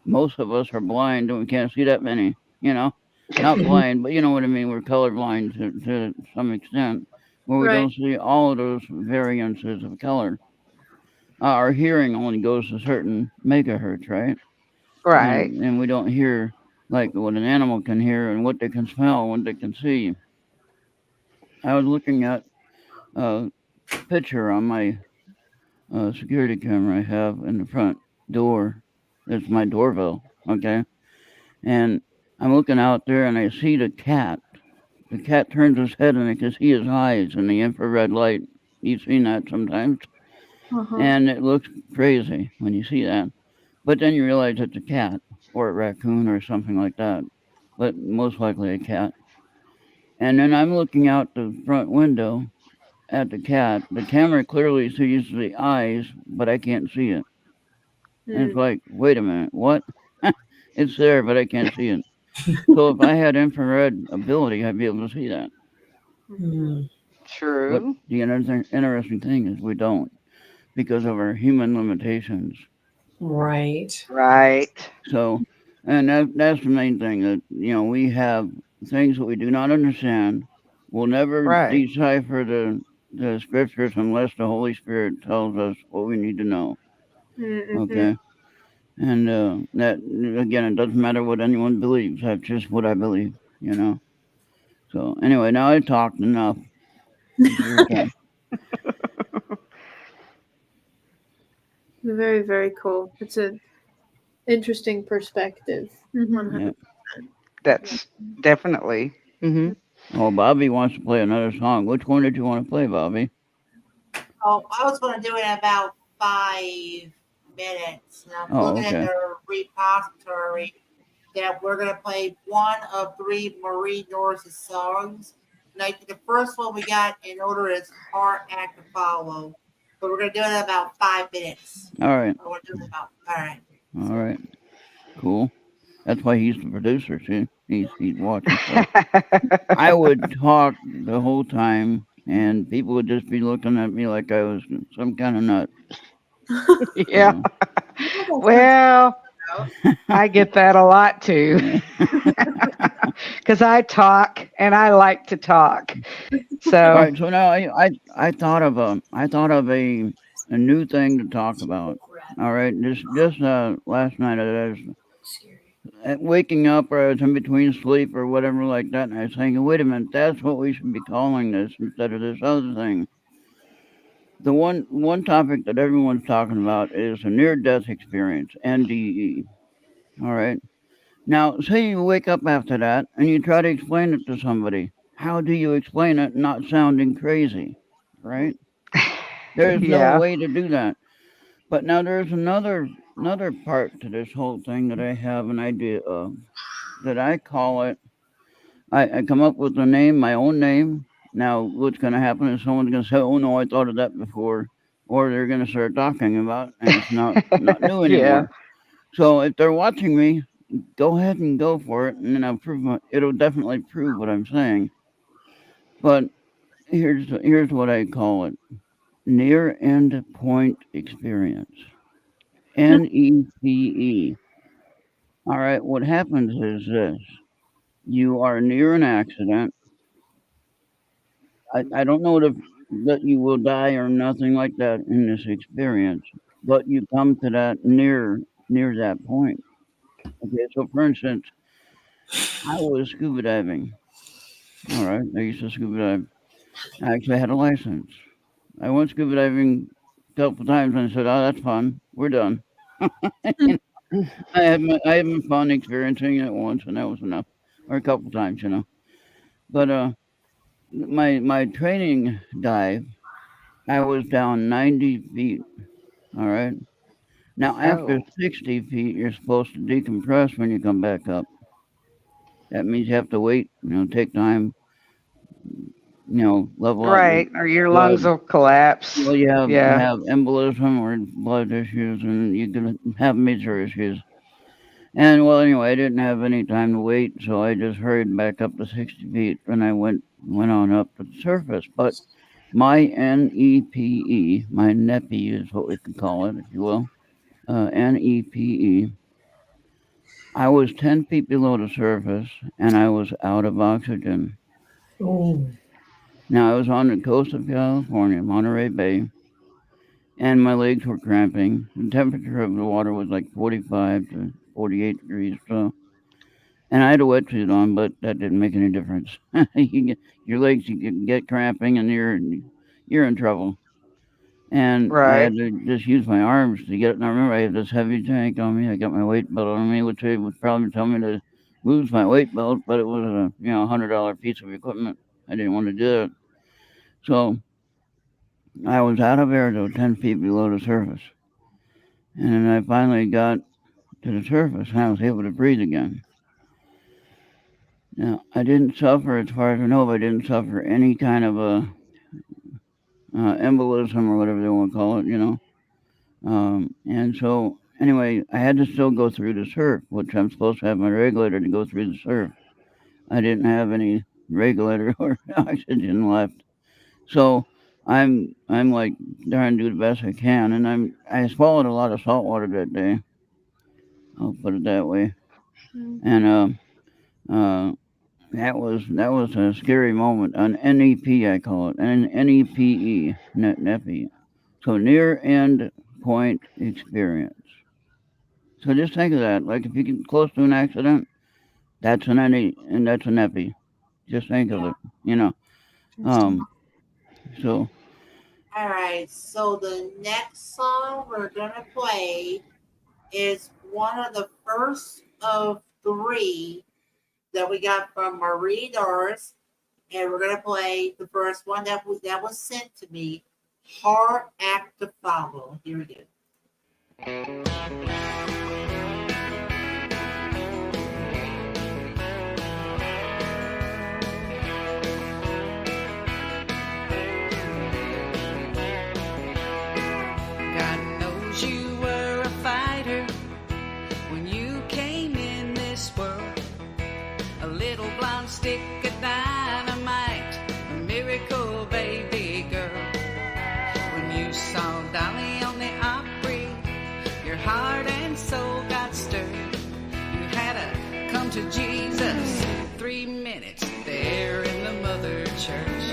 Most of us are blind and we can't see that many, you know? Not blind, but you know what I mean. We're colorblind to some extent, where we Right. don't see all of those variances of color. Our hearing only goes to certain megahertz, right? Right. And we don't hear like what an animal can hear and what they can smell and what they can see. I was looking at a picture on my security camera I have in the front door. It's my doorbell, okay? And I'm looking out there and I see the cat. The cat turns his head and I can see his eyes in the infrared light. You've seen that sometimes. Uh-huh. And it looks crazy when you see that. But then you realize it's a cat or a raccoon or something like that. But most likely a cat. And then I'm looking out the front window at the cat. The camera clearly sees the eyes, but I can't see it. And it's Mm. like, wait a minute, what? It's there, but I can't see it. So if I had infrared ability, I'd be able to see that. Hmm. But True. the interesting thing is we don't because of our human limitations. Right. Right. So, and that's the main thing that we have things that we do not understand. We'll never Right. decipher the scriptures unless the Holy Spirit tells us what we need to know. Mhm. Okay, and that again, it doesn't matter what anyone believes. That's just what I believe. So anyway, now I talked enough. It's your turn. Very, very cool. It's an interesting perspective. Mhm. 100. Yeah. That's definitely. Hmm. Oh, Bobby wants to play another song. Which one did you want to play, Bobby? Oh, I was going to do it in about 5 minutes. Now I'm Oh, looking at okay. the repository that we're gonna play one of 3 Marie Norris's songs. And I think the first one we got in order is Heart Act to Follow. But we're gonna do it in about 5 minutes. All right. Or we're doing about all right. All right. Cool. That's why he's the producer, see? He's watching stuff. I would talk the whole time, and people would just be looking at me like I was some kind of nut. Yeah. So, Well, I get that a lot too. Because I talk and I like to talk. all So, right. So now I thought of a new thing to talk about. All right. Just last night I was waking up, or I was in between sleep or whatever like that, and I was thinking, wait a minute, that's what we should be calling this instead of this other thing. The one topic that everyone's talking about is a near-death experience, NDE. All right. Now, say you wake up after that and you try to explain it to somebody. How do you explain it not sounding crazy? Right? There's no yeah. way to do that. But now there's another part to this whole thing that I have an idea of, that I call it. I come up with a name, my own name. Now, what's going to happen is someone's going to say, "Oh no, I thought of that before," or they're going to start talking about, it, and it's not new Yeah. anymore. So if they're watching me, go ahead and go for it, and then it'll definitely prove what I'm saying. But here's what I call it: near end point experience. NEPE. All right, what happens is this: you are near an accident. I don't know that you will die or nothing like that in this experience, but you come to that near that point. Okay, so for instance, I was scuba diving. All right, I used to scuba dive. I actually had a license. I went scuba diving a couple times and I said, "Oh, that's fun. We're done." I had my fun experiencing it once, and that was enough, or a couple times, you know. But my training dive, I was down 90 feet. All right. Now after Oh, 60 feet, you're supposed to decompress when you come back up. That means you have to wait, take time, level out your right. Or your lungs blood. will collapse. Well, you Yeah. have embolism or blood issues, and you can have major issues. And well, anyway, I didn't have any time to wait, so I just hurried back up to 60 feet, and I went on up to the surface. But my NEPE, my NEPE is what we can call it, if you will, NEPE. I was 10 feet below the surface, and I was out of oxygen. Oh, Now I was on the coast of California, Monterey Bay, and my legs were cramping. The temperature of the water was like 45 to 48 degrees. So, and I had a wetsuit on, but that didn't make any difference. Your legs you can get cramping, and you're in trouble. And I Right. had to just use my arms to get it. And I remember I had this heavy tank on me. I got my weight belt on me, which they would probably tell me to lose my weight belt, but it was a $100 piece of equipment. I didn't want to do it. So I was out of air though, 10 feet below the surface. And then I finally got to the surface and I was able to breathe again. Now, I didn't suffer, as far as I know, I didn't suffer any kind of a embolism or whatever they want to call it. And so, anyway, I had to still go through the surf, which I'm supposed to have my regulator to go through the surf. I didn't have any regulator or oxygen left. So I'm like trying to do the best I can, and I swallowed a lot of salt water that day. I'll put it that way. And that was a scary moment. An NEP I call it, an NEPE, NEPE. So near end point experience. So just think of that. Like if you get close to an accident, that's an NE and that's an EPI. Just think of Yeah. it. Um. So All right. So the next song we're gonna play is one of the first of 3 that we got from Marie Norris, and we're gonna play the first one that was sent to me. Hard Act to Follow. Here we go. God knows you were a fighter when you came in this world. A little blonde stick of dynamite, a miracle baby girl. When you saw Dolly on the Opry, your heart and soul got stirred. You had to come to Jesus 3 minutes there in the mother church.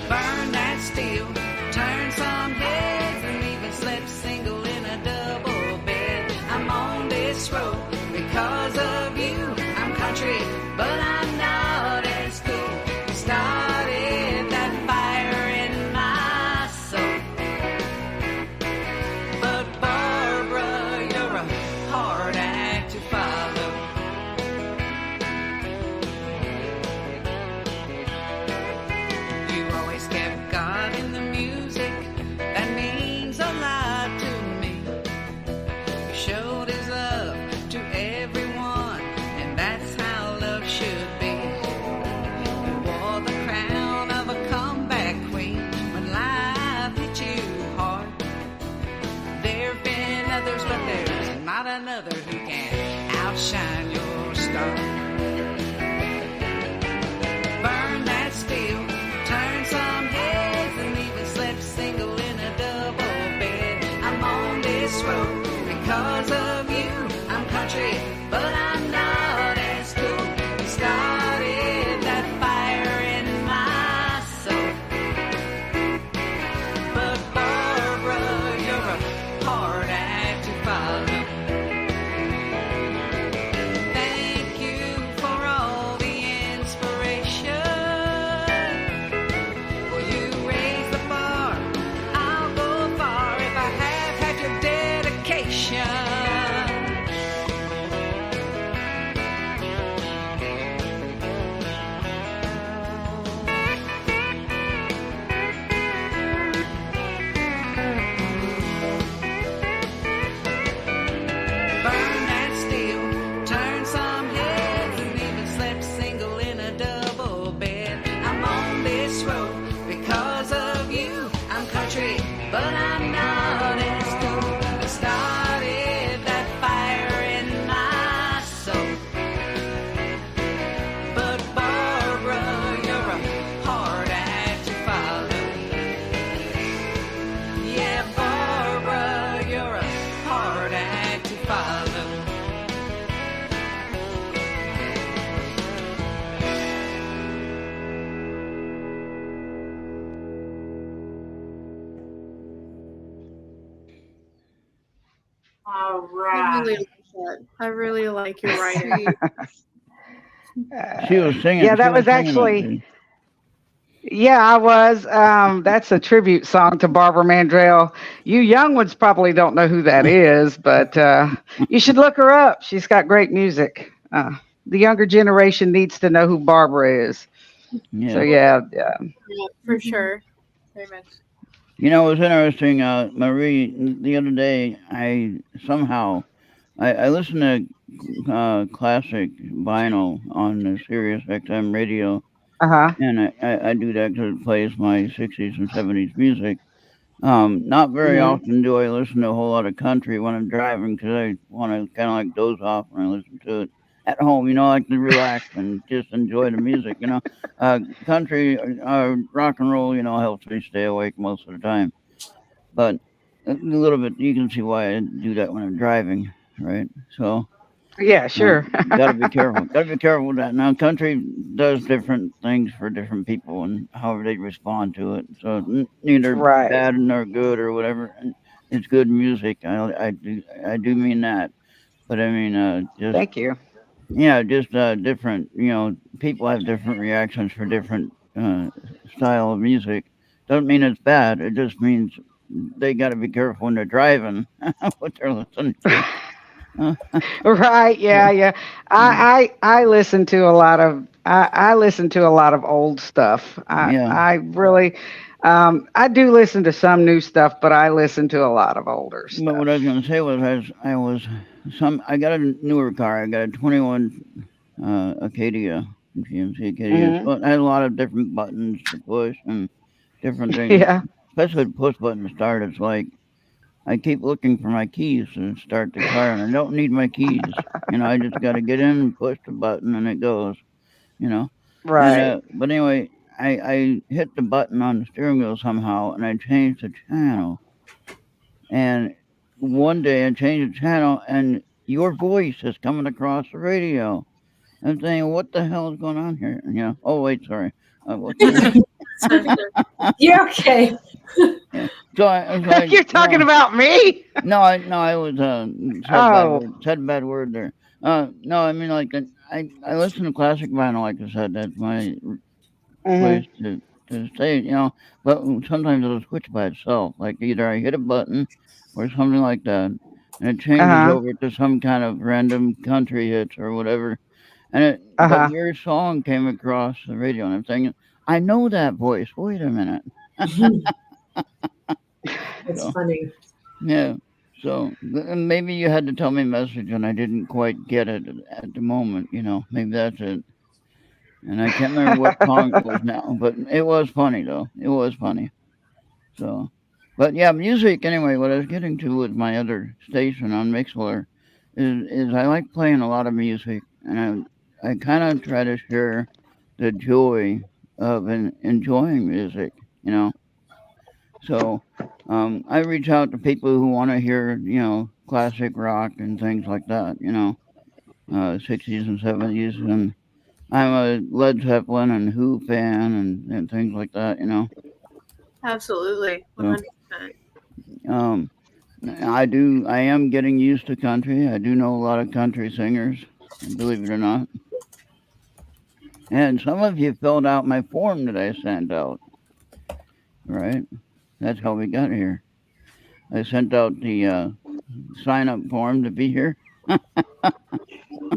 Burn that steel, turn some heads, and even slept single in a double bed. I'm on this road because of you. I'm country, but I'm not as cool. You started that fire in my soul. But Barbara, you're a hard act to follow. You always kept God in the music. That means a lot to me. You showed his love to everyone, and that's how love should be. You wore the crown of a comeback queen when life hit you hard. There've been others, but there's not another who can outshine your star. Burn that steel, turn some heads, and even slept single in a double bed. I'm on this road because of you. I'm country, but I'm not as cool. You started that fire in my soul. But Barbara, you're a hard act to follow. Thank you for all the inspiration. Will you raise the bar? I'll go far if I have had your dedication. Burn that steel, turn some heads, and even slept single in a double bed. I'm on this road because of you. I'm country, but I'm not as cool. I started that fire in my soul. But Barbara, you're a hard act to follow. Yeah, Barbara, you're a hard act to follow. All I really right. like that. I really like your writing. She was singing. Yeah, She that was was singing it, actually, dude. yeah, I was. That's a tribute song to Barbara Mandrell. You young ones probably don't know who that is, but you should look her up. She's got great music. The younger generation needs to know who Barbara is. So Yeah. yeah, Yeah, for sure. Very much. You know, it was interesting, Marie. The other day, I listened to classic vinyl on the Sirius XM radio, uh-huh. and I do that because it plays my 60s and 70s music. Not very Hmm. often do I listen to a whole lot of country when I'm driving because I want to kind of like doze off when I listen to it. At home, I like to relax and just enjoy the music. Country, rock and roll, helps me stay awake most of the time. But a little bit, you can see why I do that when I'm driving, right? So, Yeah, sure. gotta be careful. Gotta be careful with that. Now, country does different things for different people and however they respond to it. So, neither Right. bad nor good or whatever. And it's good music. I do mean that. But I mean, just Thank you. yeah, just different. People have different reactions for different style of music. Doesn't mean it's bad. It just means they got to be careful when they're driving what they're listening to. Right. Yeah, So, yeah. yeah. I listen to a lot of I listen to a lot of old stuff. Yeah. I really, I do listen to some new stuff, but I listen to a lot of older But what I was stuff. going to say was, I got a newer car. I got a 21 Acadia, GMC Acadia. Hmm. So it had a lot of different buttons to push and different things, Yeah. especially the push button to start. It's like I keep looking for my keys to start the car, and I don't need my keys. I just got to get in and push the button, and it goes. You know, and Right. but anyway, I hit the button on the steering wheel somehow, and I changed the channel. And one day I changed the channel, and your voice is coming across the radio. I'm saying, what the hell is going on here? Oh wait, sorry. What's the Yeah, okay. yeah. So I was like, You're talking about me? no, I was Oh. said a bad word there. No, I mean like I listen to classic vinyl, like I said. That's my Hmm. place to stay. But sometimes it'll switch by itself. Like either I hit a button or something like that, and it Uh changes huh. over to some kind of random country hits or whatever. Uh But huh. your song came across the radio, and I'm thinking, I know that voice. Wait a minute. That's So funny. yeah. So maybe you had to tell me a message, and I didn't quite get it at the moment. Maybe that's it. And I can't remember what song it was now, but it was funny though. It was funny. So, but yeah, music anyway. What I was getting to with my other station on Mixler is I like playing a lot of music, and I kind of try to share the joy of enjoying music. You know, so I reach out to people who want to hear classic rock and things like that. 60s and 70s, and I'm a Led Zeppelin and Who fan and things like that. Absolutely, So 100%. um, I am getting used to country. I do know a lot of country singers, believe it or not. And some of you filled out my form that I sent out, right? That's how we got here. I sent out the sign up form to be here,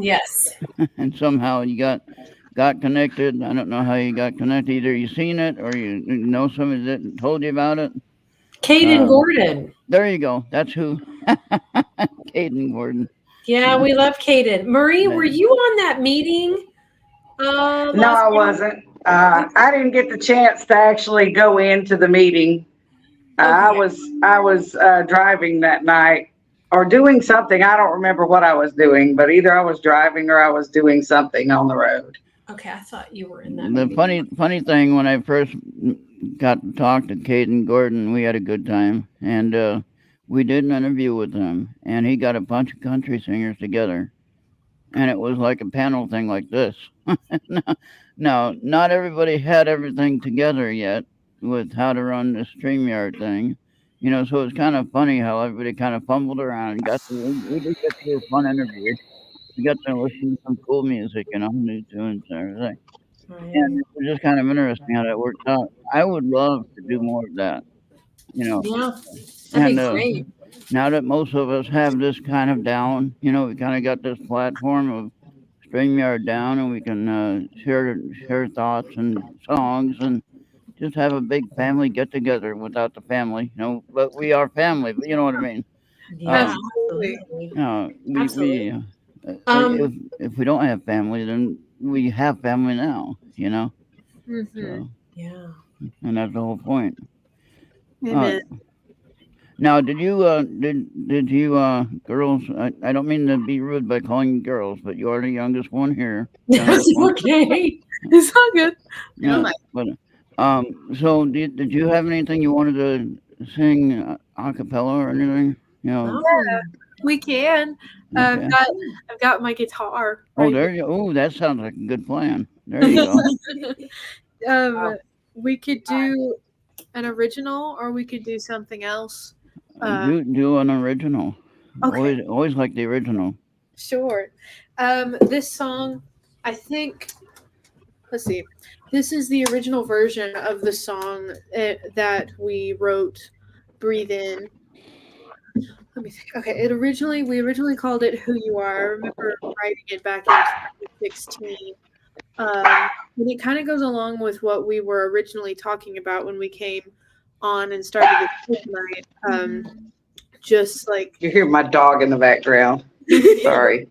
Yes. and somehow you got connected. I don't know how you got connected. Either you seen it or you know somebody that told you about it. Caden Gordon. There you go. That's who. Caden Gordon. Yeah, we love Caden. Marie, Right. were you on that meeting? No, Last I wasn't. I didn't get the chance to actually go into the meeting. I Okay. was driving that night or doing something. I don't remember what I was doing, but either I was driving or I was doing something on the road. Okay, I thought you were in that The meeting. funny thing, when I first got to talk to Caden Gordon, we had a good time, and we did an interview with him, and he got a bunch of country singers together, and it was like a panel thing like this. Now, not everybody had everything together yet with how to run the StreamYard thing, so it's kind of funny how everybody kind of fumbled around and we did get to a fun interview. We got to listen to some cool music, new tunes and everything. And Right. it was just kind of interesting how that worked out. I would love to do more of that, you know. Yeah, that'd And be great. now that most of us have this kind of down, we kind of got this platform of StreamYard down, and we can share thoughts and songs and just have a big family get together without the family, But we are family, but you know what I mean. Yeah, Um, Absolutely. absolutely. we Absolutely. if Um, we don't have family, then we have family now, Hmm. So, yeah. and that's the whole point. Uh, Amen. Now, did you girls? I don't mean to be rude by calling you girls, but you are the youngest one here. Youngest That's one. okay. It's all good. Yeah. But so did you have anything you wanted to sing a cappella or anything? Oh, We can. Okay. I've got my guitar Oh, right there you. Oh, that sounds like a good plan. There you go. here. We could do an original, or we could do something else. Do an original. Okay, Always like the original. sure. This song, I think. Let's see. This is the original version of the song that we wrote. Breathe in. Let me think. Okay, we originally called it "Who You Are." I remember writing it back in 2016. And it kind of goes along with what we were originally talking about when we came on and started this tonight. Just like You hear my dog in the background. Sorry.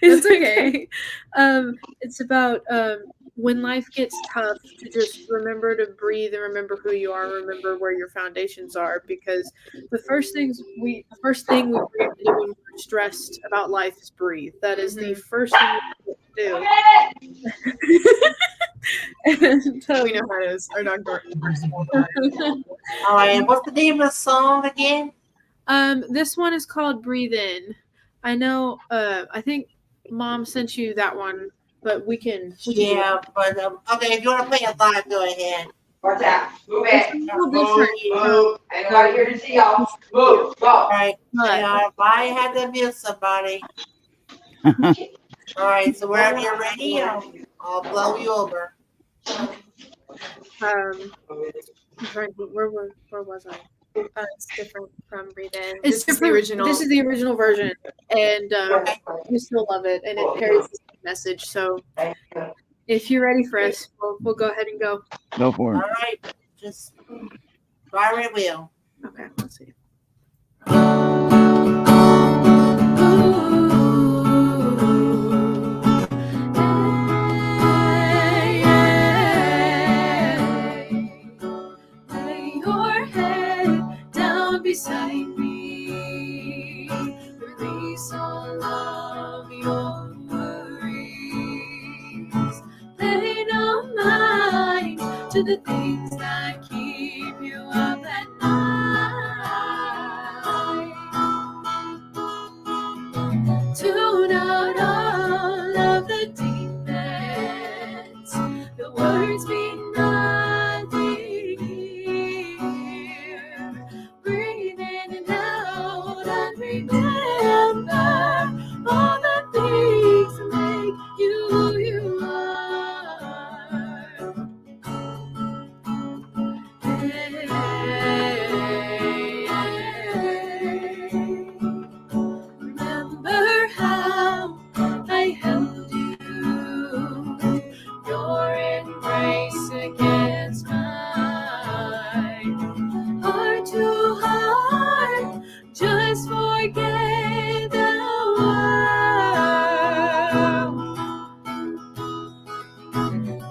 it's okay. It's about when life gets tough to just remember to breathe and remember who you are, remember where your foundations are, because the first thing we breathe to do when we're stressed about life is breathe. That is the first thing we do. And, We know how it is. Our dog barks. All right, what's the name of the song again? This one is called Breathe In. I know, I think Mom sent you that one, but we can. Yeah, but okay, if you want to play it live, go ahead. What's that? Move It's it. a little different. Move. Ain't nobody here to see y'all. Move. Go. All right, But if I had to mute somebody. All right, so wherever you're ready, I'll blow you over. I'm trying to- where was I? It's different from Breathe In. It's This is the original. This is the original version, and we still love it, and it carries the same message. So, if you're ready for us, we'll go ahead and go. Go for All it. right, just fire at will. Okay, let's see. Lay your head down beside me. Release all of your worries. Pay no mind to the things that keep you up at night. Tune out all of the demons. The words mean nothing here. Breathe in and out and remember all the things that make you who you are. Remember how I held you, your embrace against mine. Heart to heart, just forget the world.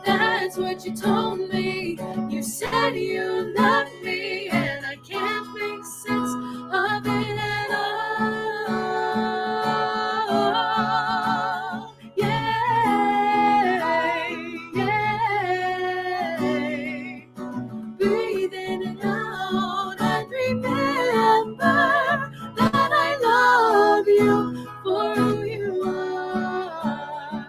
That's what you told me. You said you loved me, and I can't make sense of it at all. Yeah, yeah. Breathe in and out and remember that I love you for who you are.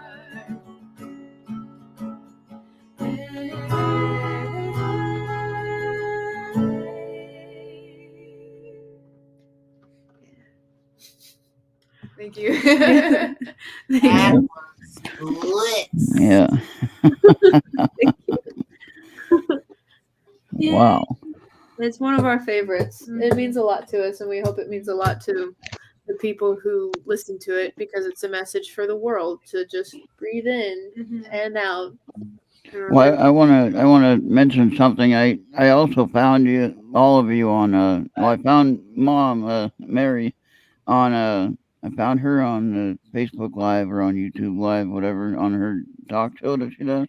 Thank you. That was blitz. Yeah. Yeah. Wow. It's one of our favorites. It means a lot to us, and we hope it means a lot to the people who listen to it, because it's a message for the world to just breathe in and out. And Well, remember- I wanna mention something. I also found you, all of you, on I found Mom, Mary, on I found her on Facebook Live or on YouTube Live, whatever, on her talk show that she does,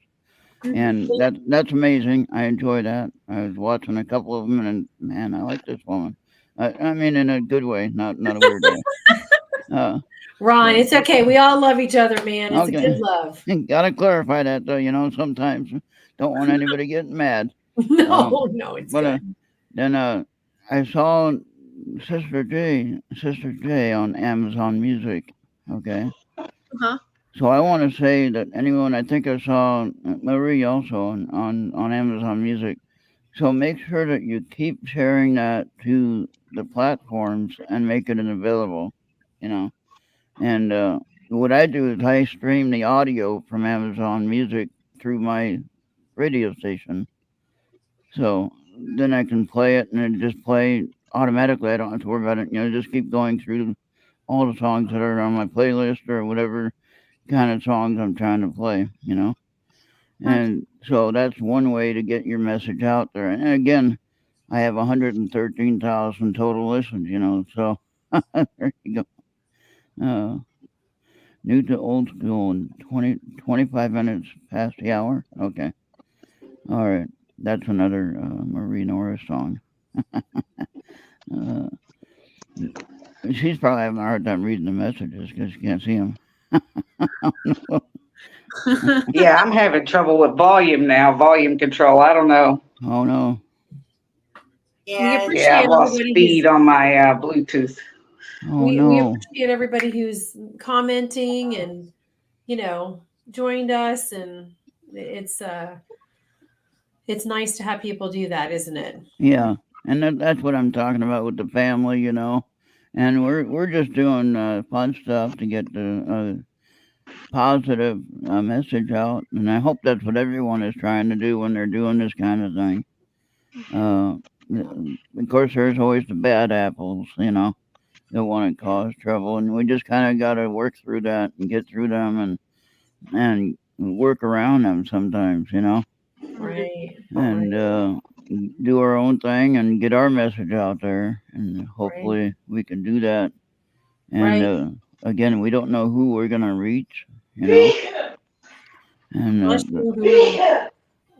and that's amazing. I enjoy that. I was watching a couple of them, and man, I like this woman. I mean, in a good way, not a weird way. Ron, it's okay. We all love each other, man. It's a Okay. good love. Gotta clarify that, though. Sometimes don't want anybody getting mad. No, it's But good. then I saw Sister J on Amazon Music. Okay. Uh-huh. So I want to say that anyone, I think I saw Marie also on Amazon Music. So make sure that you keep sharing that to the platforms and make it available. And what I do is I stream the audio from Amazon Music through my radio station. So then I can play it, and it just play automatically. I don't have to worry about it. Just keep going through all the songs that are on my playlist or whatever kind of songs I'm trying to play. And so that's one way to get your message out there. And again, I have 113,000 total listens, so there you go. New to old school and 25 minutes past the hour. Okay. All right. That's another Marie Norris song. She's probably having a hard time reading the messages because she can't see them. Yeah, I'm having trouble with volume now, volume control. I don't know. Oh, no. We And appreciate Yeah, I lost everybody speed on my Bluetooth. Oh, we no. appreciate everybody who's commenting and joined us, and it's nice to have people do that, isn't it? Yeah. And that's what I'm talking about with the family, And we're just doing fun stuff to get the positive message out. And I hope that's what everyone is trying to do when they're doing this kind of thing. Of course, there's always the bad apples, that want to cause trouble. And we just kind of got to work through that and get through them and work around them sometimes, Right. and do our own thing and get our message out there. And hopefully we can do that. And again, we don't know who we're going to reach, And Bless you.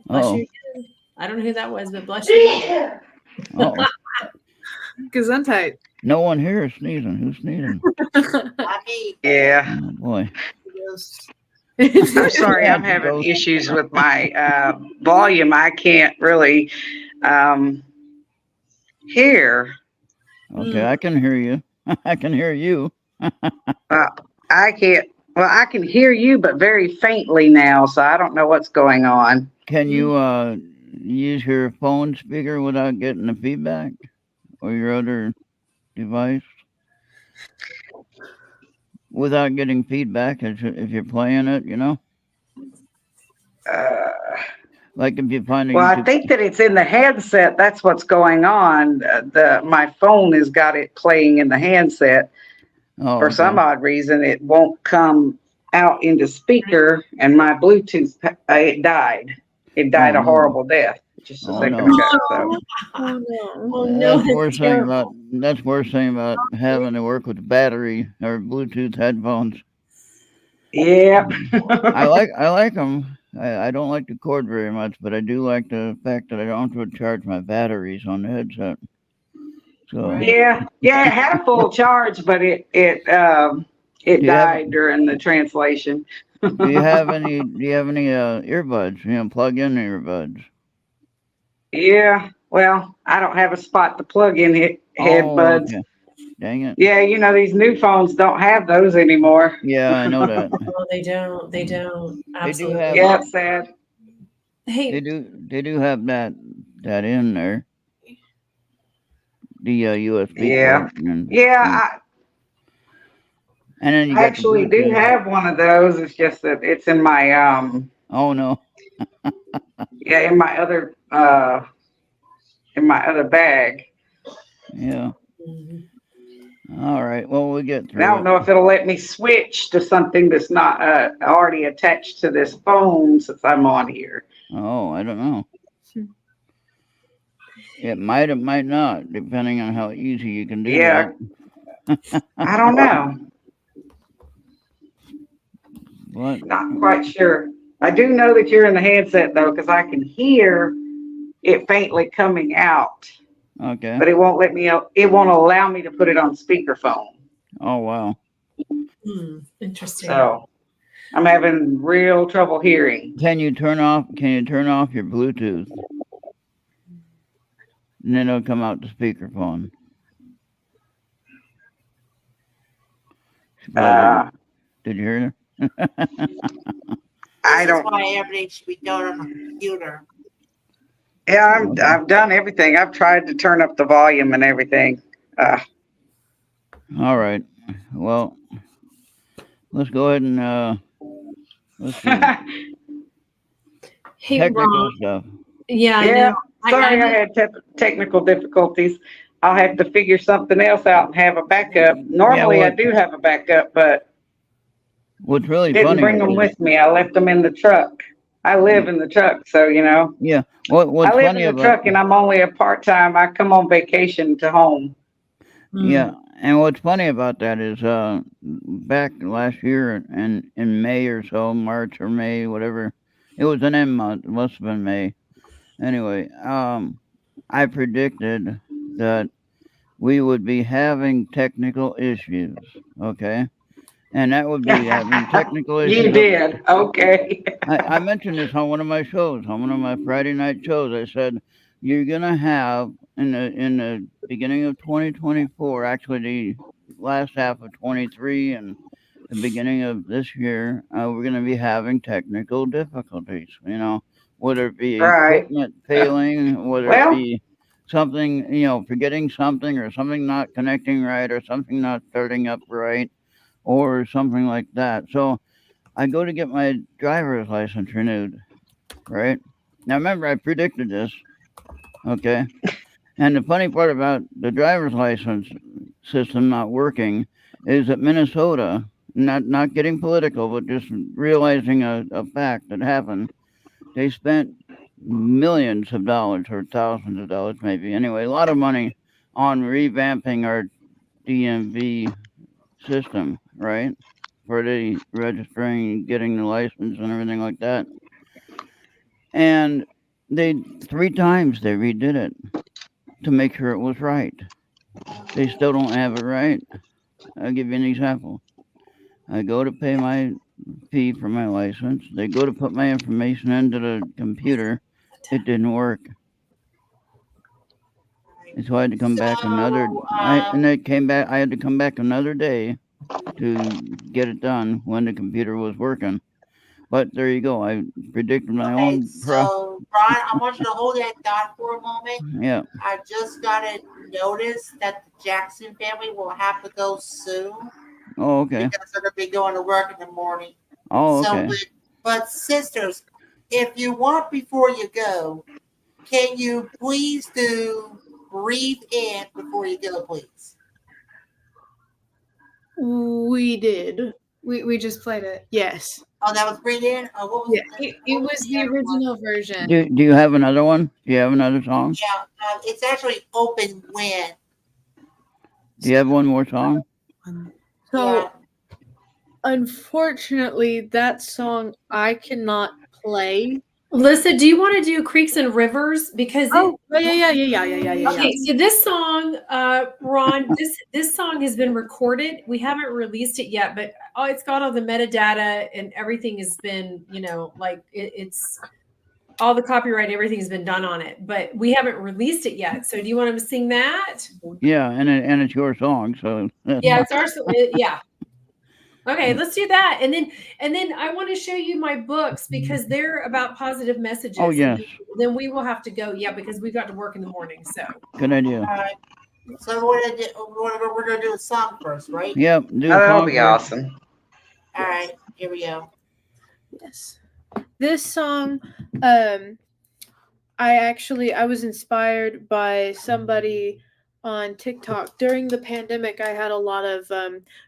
Bless oh, you. I don't know who that was, but bless you. oh, Gesundheit. no one here is sneezing. Who's sneezing? not me. Yeah. Oh boy. I'm sorry, I'm having issues with my volume. I can't really hear. Okay, I can hear you. I can hear you. I can't. Well, I can hear you, but very faintly now, so I don't know what's going on. Can you use your phone speaker without getting the feedback, or your other device without getting feedback if you're playing it? Like if you find. Well, I think that it's in the handset. That's what's going on. My phone has got it playing in the handset. Oh, For some odd reason, it won't come out into speaker, and my Bluetooth, it died. It died a horrible death just a second ago. So. Oh no. That's worst thing about having to work with battery or Bluetooth headphones. Yeah. I like them. I don't like the cord very much, but I do like the fact that I don't have to charge my batteries on the headset. So Yeah, it had a full charge, but it died during the translation. do you have any earbuds? Plug-in earbuds. Yeah, well, I don't have a spot to plug in headbuds. Okay. Dang it. Yeah, these new phones don't have those anymore. Yeah, I know that. No, they don't. They don't. Absolutely. They do have. Yeah, it's sad. Hey, They do have that in there. The USB. Yeah. port and then you I actually do have one of those. It's just that it's in my Oh no. in my other bag. Yeah. mhm. All right. Well, we'll get through. I don't know if it'll let me switch to something that's not already attached to this phone since I'm on here. Oh, I don't know. It might not, depending on how easy you can do Yeah. that. I don't know. What? Not quite sure. I do know that you're in the handset though, because I can hear it faintly coming out, Okay. but it won't let me. It won't allow me to put it on speakerphone. Oh wow. Interesting. So I'm having real trouble hearing. Can you turn off your Bluetooth? And then it'll come out the speakerphone. Did you hear her? I don't. That's why everything should be done on a computer. Yeah, I've done everything. I've tried to turn up the volume and everything. All right. Well, let's go ahead and let's see. Hey, Technical Ron. stuff. Yeah, I Yeah, know. sorry, I had technical difficulties. I'll have to figure something else out and have a backup. Normally, I do have a backup, but What's really didn't funny bring them is with me. I left them in the truck. I live in the truck, so Yeah. I What's live funny in the about truck, and I'm only a part time. I come on vacation to home. Yeah, and what's funny about that is back last year in May or so, March or May, whatever, it was an M month. It must have been May. Anyway, I predicted that we would be having technical issues. Okay, and that would be having technical You issues. did. Okay. I mentioned this on one of my shows, on one of my Friday night shows. I said you're gonna have in the beginning of 2024, actually the last half of 23 and the beginning of this year, we're gonna be having technical difficulties. Whether it be Right. equipment failing, whether it Well, be something, forgetting something or something not connecting right or something not starting up right or something like that. So I go to get my driver's license renewed, right? Now remember, I predicted this, okay? And the funny part about the driver's license system not working is that Minnesota, not getting political, but just realizing a fact that happened, they spent millions of dollars or thousands of dollars maybe, anyway, a lot of money on revamping our DMV system, right? For the registering, getting the license and everything like that. And they 3 times they redid it to make sure it was right. They still don't have it right. I'll give you an example. I go to pay my fee for my license. They go to put my information into the computer. It didn't work. And so I had to come back another. So, And it came back. I had to come back another day to get it done when the computer was working. But there you go. I predicted my okay, own. so Ron, I want you to hold that thought for a moment. Yeah. I just got a notice that the Jackson family will have to go soon Oh, okay. because they're going to be going to work in the morning. Oh, So, okay. but sisters, if you want before you go, can you please do breathe in before you go, please? We did. We just played it. Yes. Oh, that was breathe in? Oh, what was Yeah, it was the original version. Do you have another one? Do you have another song? Yeah, it's actually open wind. Do you have one more song? So, Yeah. unfortunately, that song I cannot play. Alyssa, do you want to do Creeks and Rivers? Because Yeah. okay, so this song, Ron, this song has been recorded. We haven't released it yet, but it's got all the metadata and everything has been, it's all the copyright, everything's been done on it, but we haven't released it yet. So do you want to sing that? Yeah, and it's your song, so Yeah, it's our yeah. Okay, let's do that. And then I want to show you my books because they're about positive messages. Oh, yes. Then we will have to go, because we've got to work in the morning. So good idea. All right. So we're gonna do a song first, right? Yep, do a that'll song be first. awesome. All right, here we go. Yes. This song, I was inspired by somebody on TikTok. During the pandemic, I had a lot of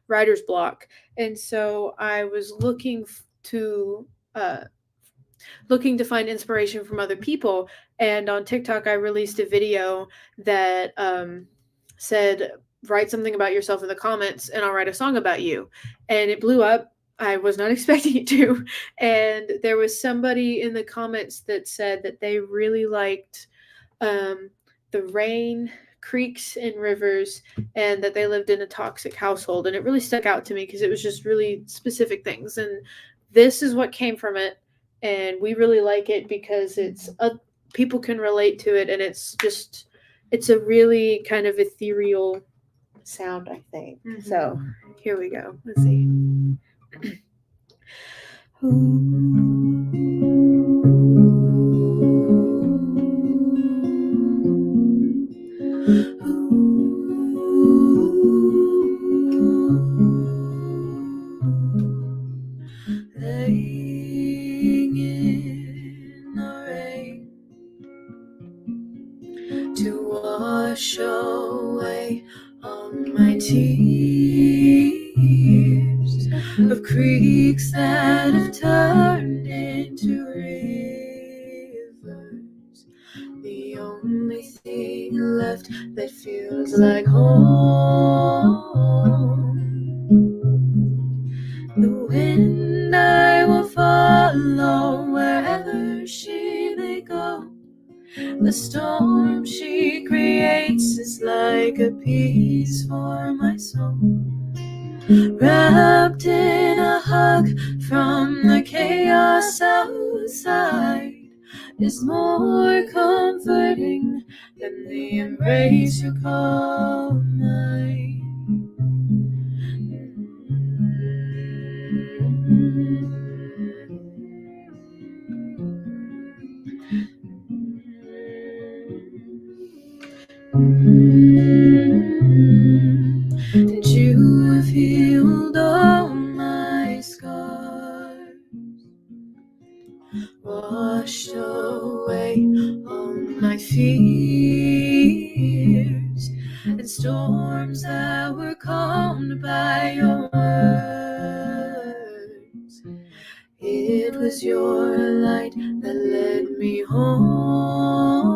writer's block, and so I was looking to find inspiration from other people. And on TikTok, I released a video that said, "Write something about yourself in the comments, and I'll write a song about you." And it blew up. I was not expecting it to. And there was somebody in the comments that said that they really liked the rain, creeks, and rivers, and that they lived in a toxic household. And it really stuck out to me because it was just really specific things. And this is what came from it. And we really like it because people can relate to it. And it's a really kind of ethereal sound, I think. Mhm. So here we go. Let's see. Laying in the rain to wash away all my tears of creeks that have turned into rivers. left that feels like home. The wind I will follow wherever she may go. The storm she creates is like a peace for my soul. Wrapped in a hug from the chaos outside is more comforting than the embrace you call mine. Did you have healed all my scars? Washed away all my fears and storms that were calmed by your words. It was your light that led me home.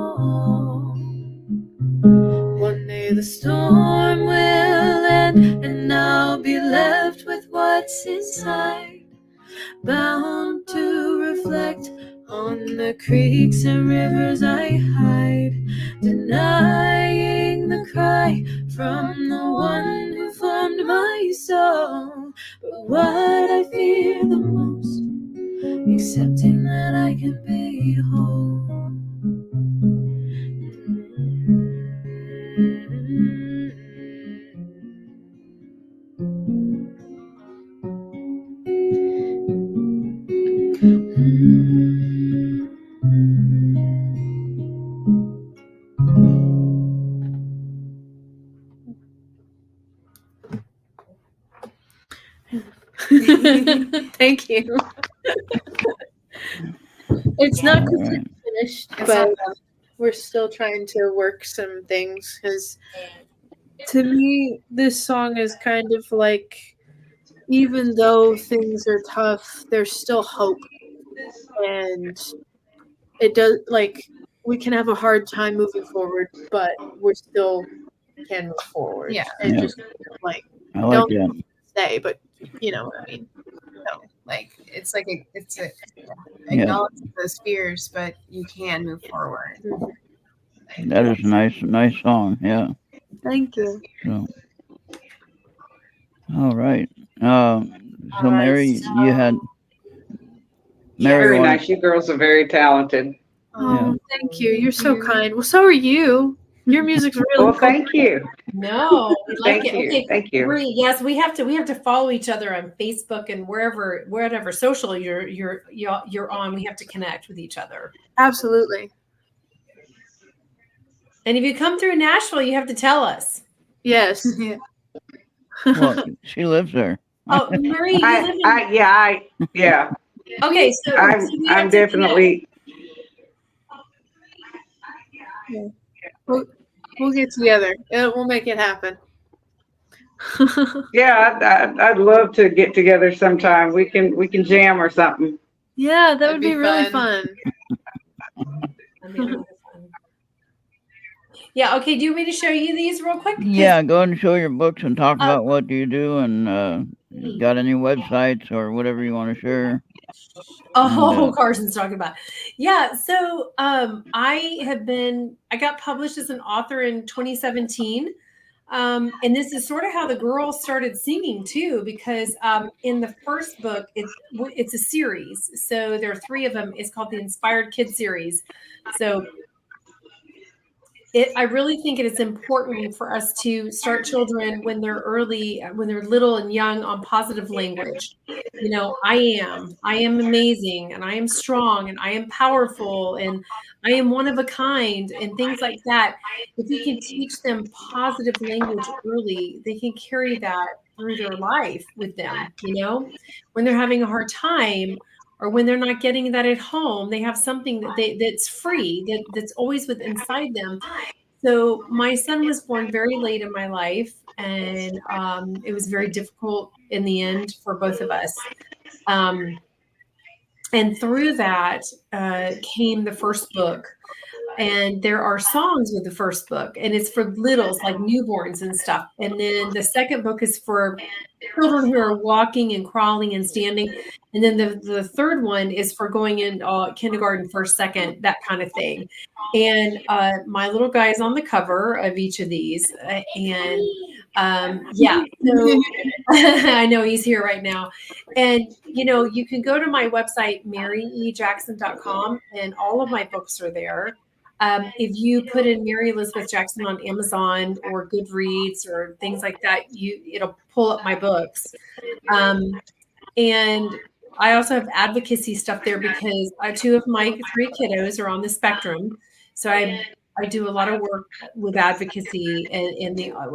One day the storm will end and I'll be left with what's inside, bound to reflect on the creeks and rivers I hide, denying the cry from the one who formed my soul. But what I fear the most, accepting that I can be whole. Thank you. It's not completely finished, but we're still trying to work some things because to me, this song is kind of like, even though things are tough, there's still hope. And it does, like, we can have a hard time moving forward, but we still can move forward. Yeah. And Yeah. just, like, I like don't that. stay, but you know what I mean. No, like it's like it's a Yeah. acknowledge those fears, but you can move forward. That is a nice song. Yeah. Thank you. So, all right. So Mary, you had Mary. Very wanted- nice. You girls are very talented. Oh, thank you. You're so kind. Well, so are you. Your music's really Well, cool. thank you. No, we like Thank it. you. Okay, Thank you. Marie, yes, we have to follow each other on Facebook and whatever social you're on. We have to connect with each other. Absolutely. And if you come through Nashville, you have to tell us. Yes. Well, she lives there. Oh, Marie, you live in. Yeah. Okay, so we I'm have to connect. definitely. We'll get together. We'll make it happen. Yeah, I'd love to get together sometime. We can jam or something. Yeah, that would be be really fun. fun. Yeah. Okay. Do you want me to show you these real quick? 'Cause- Yeah, go ahead and show your books and talk about what you do and got any websites or whatever you want to share. Oh, And, Carson's talking about. Yeah. So I got published as an author in 2017. And this is sort of how the girls started singing too, because in the first book, it's a series. So there are 3 of them. It's called the Inspired Kid series. So I really think it is important for us to start children when they're little and young on positive language. You know, I am amazing, and I am strong, and I am powerful, and I am one of a kind, and things like that. If we can teach them positive language early, they can carry that through their life with them. You know, when they're having a hard time, or when they're not getting that at home, they have something that's free, that's always inside them. So my son was born very late in my life, and it was very difficult in the end for both of us. And through that came the first book. and there are songs with the first book, and it's for littles like newborns and stuff. And then the second book is for children who are walking and crawling and standing. And then the third one is for going in kindergarten, first, second, that kind of thing. And my little guy is on the cover of each of these. Yeah, so I know he's here right now. And, you can go to my website, maryejackson.com, and all of my books are there. If you put in Mary Elizabeth Jackson on Amazon or Goodreads or things like that, it'll pull up my books. And I also have advocacy stuff there because 2 of my 3 kiddos are on the spectrum. So I do a lot of work with advocacy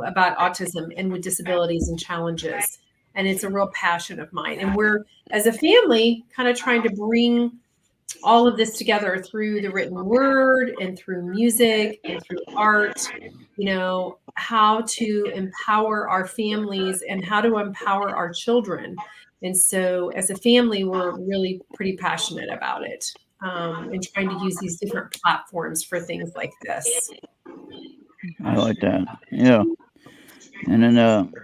about autism and with disabilities and challenges. And it's a real passion of mine. And we're, as a family, kind of trying to bring all of this together through the written word and through music and through art, how to empower our families and how to empower our children. And so as a family, we're really pretty passionate about it, and trying to use these different platforms for things like this. I like that. Yeah. And then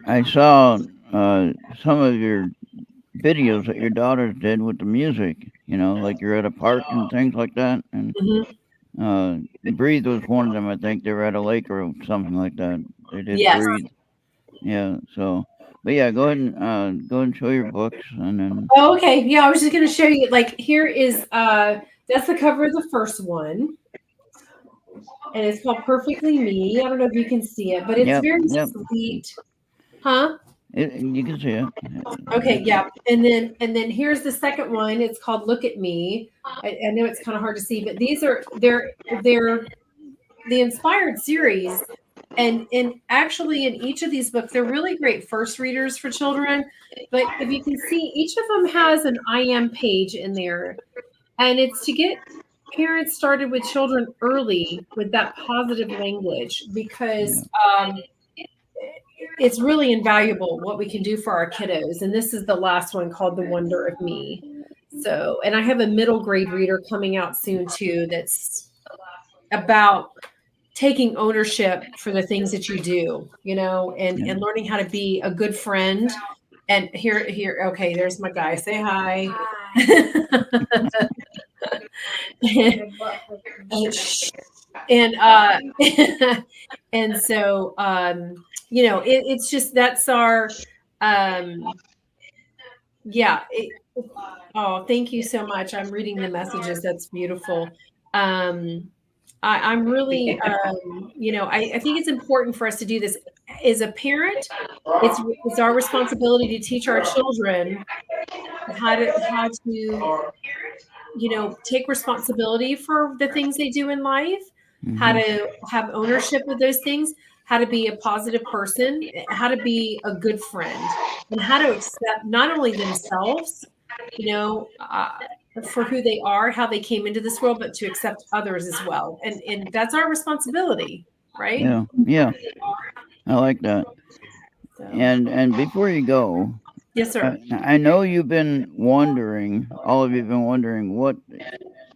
I saw some of your videos that your daughters did with the music, like you're at a park and things like that. And Breathe was one of them. I think they were at a lake or something like that. They did Breathe. Yeah. So, but yeah, go ahead and show your books and then. Oh, okay. Yeah, I was just going to show you. Like, here is that's the cover of the first one, and it's called Perfectly Me. I don't know if you can see it, but it's very sweet. Huh? You can see it. Okay, yeah. And then here's the second one. It's called Look at Me. I know it's kind of hard to see, but they're the inspired series. And actually in each of these books, they're really great first readers for children. But if you can see, each of them has an I am page in there. And it's to get parents started with children early with that positive language, because it's really invaluable what we can do for our kiddos. And this is the last one called The Wonder of Me. So, and I have a middle grade reader coming out soon too, that's about taking ownership for the things that you do, and learning how to be a good friend. And here, okay, there's my guy. Say hi. And so it's just, that's our oh, thank you so much. I'm reading the messages. That's beautiful. I'm really I think it's important for us to do this as a parent. It's our responsibility to teach our children how to take responsibility for the things they do in life, how to have ownership of those things, how to be a positive person, how to be a good friend, and how to accept not only themselves, for who they are, how they came into this world, but to accept others as well. And that's our responsibility, right? Yeah. I like that. So. And before you go, yes, sir. I know you've been wondering, all of you have been wondering, what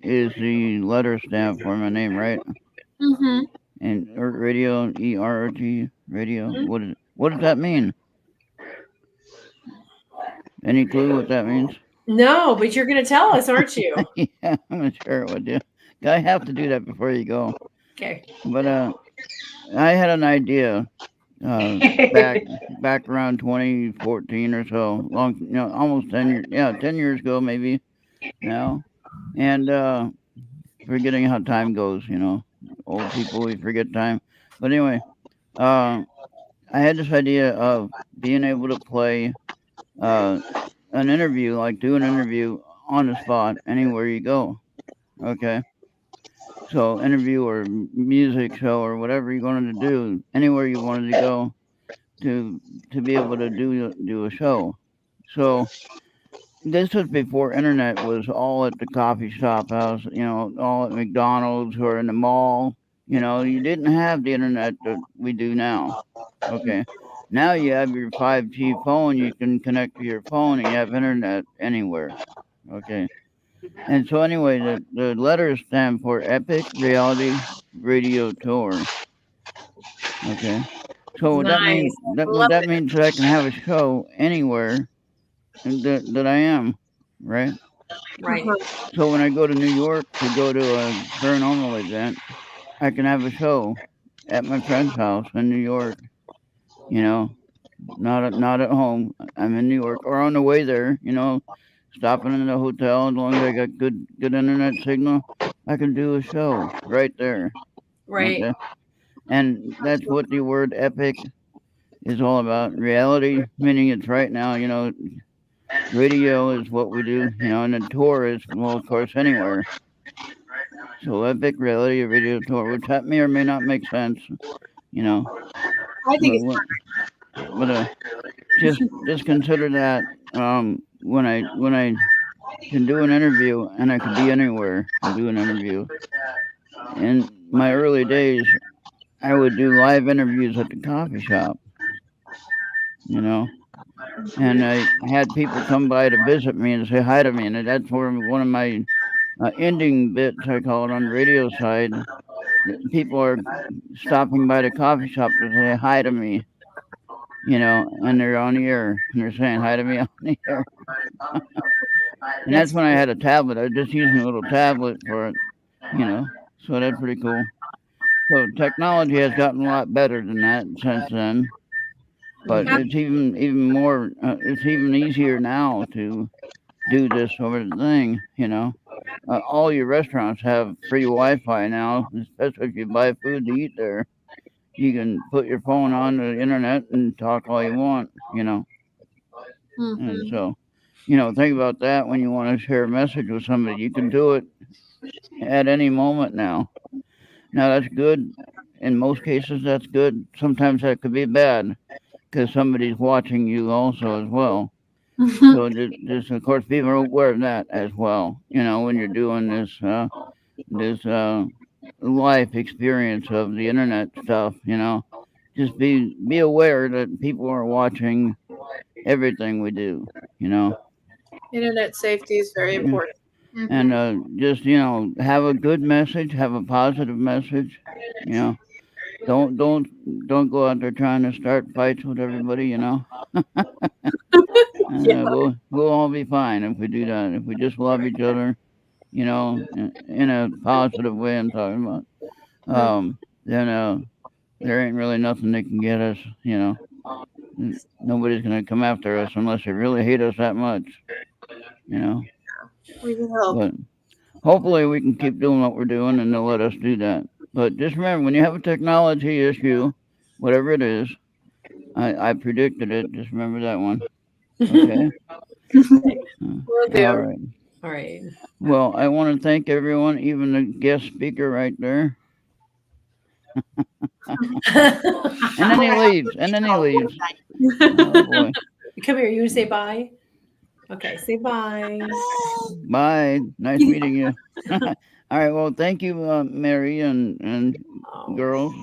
is the letter stand for my name, right? Mm-hmm. And Errt Radio, ERRT Radio. Mm-hmm. What does that mean? Any clue what that means? No, but you're going to tell us, aren't you? Yeah, I'm going to share it with you. I have to do that before you go. Okay. But I had an idea back around 2014 or so, almost 10 years. Yeah, 10 years ago maybe now. And forgetting how time goes, old people, we forget time. But anyway, I had this idea of being able to play an interview, like do an interview on the spot anywhere you go. Okay. So interview or music show or whatever you wanted to do, anywhere you wanted to go to be able to do a show. So this was before internet was all at the coffee shop house, all at McDonald's or in the mall. You didn't have the internet that we do now. Okay. Now you have your 5G phone, you can connect to your phone and you have internet anywhere. Okay. And so anyway, the letters stand for Epic Reality Radio Tour. Okay. So what that means Nice. that what Love that it. means that I can have a show anywhere that I am, right? Right. So when I go to New York to go to a paranormal event, I can have a show at my friend's house in New York. You know, not at home. I'm in New York or on the way there. You know, stopping in the hotel. As long as I got good internet signal, I can do a show right there. Right. Okay, and that's what the word epic is all about. Reality, meaning it's right now. You know, radio is what we do. You know, and the tour is, well, of course, anywhere. So epic reality radio tour, which that may or may not make sense. You know, I think it's but just consider that when I can do an interview and I can be anywhere and do an interview. In my early days, I would do live interviews at the coffee shop. You know, and I had people come by to visit me and say hi to me, and that's where one of my ending bits, I call it, on the radio side. People are stopping by the coffee shop to say hi to me, you know, and they're on the air and they're saying hi to me on the air. And that's when I had a tablet. I was just using a little tablet for it, you know, so that's pretty cool. So technology has gotten a lot better than that since then, but it's even more, it's even easier now to do this over the thing, you know. All your restaurants have free Wi-Fi now, especially if you buy food to eat there. You can put your phone on the internet and talk all you want, you know. And so, you know, think about that when you want to share a message with somebody. You can do it at any moment now. Now, that's good. In most cases, that's good. Sometimes that could be bad because somebody's watching you also as well. So just of course, people are aware of that as well. You know, when you're doing this life experience of the internet stuff, you know, just be aware that people are watching everything we do. You know, Internet safety is very important. and just, you know, have a good message, have a positive message. You know, don't go out there trying to start fights with everybody. You know. We'll all be fine if we do that. If we just love each other, you know, in a positive way, I'm talking about. Then there ain't really nothing that can get us. You know, nobody's gonna come after us unless they really hate us that much. You know. We can help. But hopefully we can keep doing what we're doing, and they'll let us do that. But just remember, when you have a technology issue, whatever it is, I predicted it. Just remember that one. Okay. Will do. All right. All right. Well, I want to thank everyone, even the guest speaker right there. And then he leaves. Oh boy. Come here. You want to say bye? Okay. Say bye. Bye. Nice meeting you. All right. Well, thank you, Mary and girls.